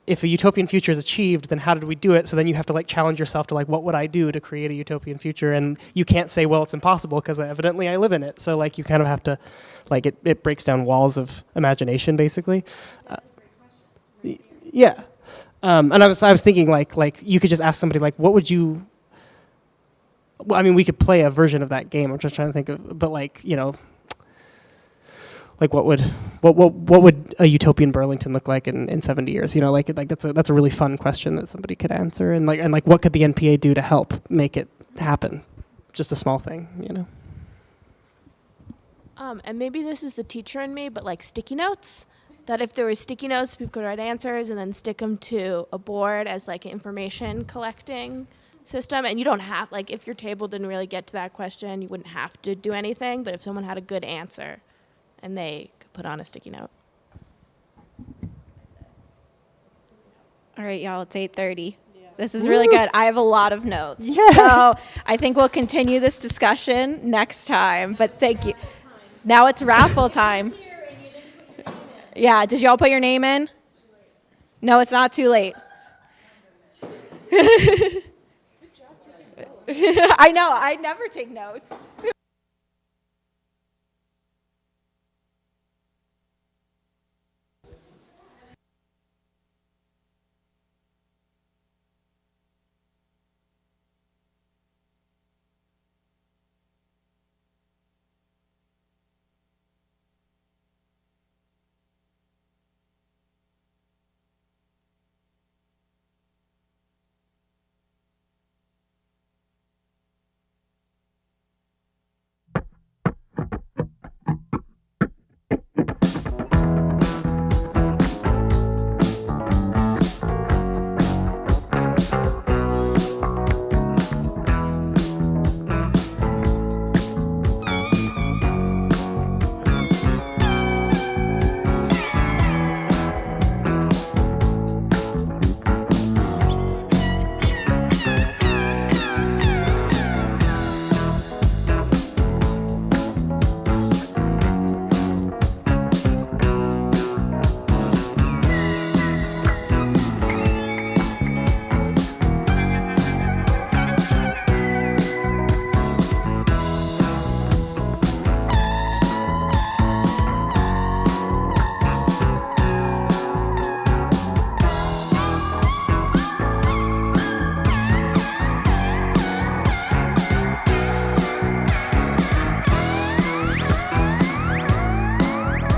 if a utopian future is achieved, then how did we do it? So then you have to like challenge yourself to like, what would I do to create a utopian future? And you can't say, well, it's impossible because evidently I live in it. So like you kind of have to, like it breaks down walls of imagination basically. Yeah. And I was thinking like you could just ask somebody like, what would you, well, I mean, we could play a version of that game. I'm just trying to think of, but like, you know, like what would a utopian Burlington look like in 70 years? You know, like that's a really fun question that somebody could answer, and like what could the NPA do to help make it happen? Just a small thing, you know. And maybe this is the teacher in me, but like sticky notes. That if there were sticky notes, people could write answers and then stick them to a board as like an information collecting system. And you don't have, like if your table didn't really get to that question, you wouldn't have to do anything. But if someone had a good answer, and they could put on a sticky note. All right, y'all, it's 8:30. This is really good. I have a lot of notes. Yeah. So I think we'll continue this discussion next time, but thank you. Now it's raffle time. Yeah, did y'all put your name in? No, it's not too late. I know, I never take notes.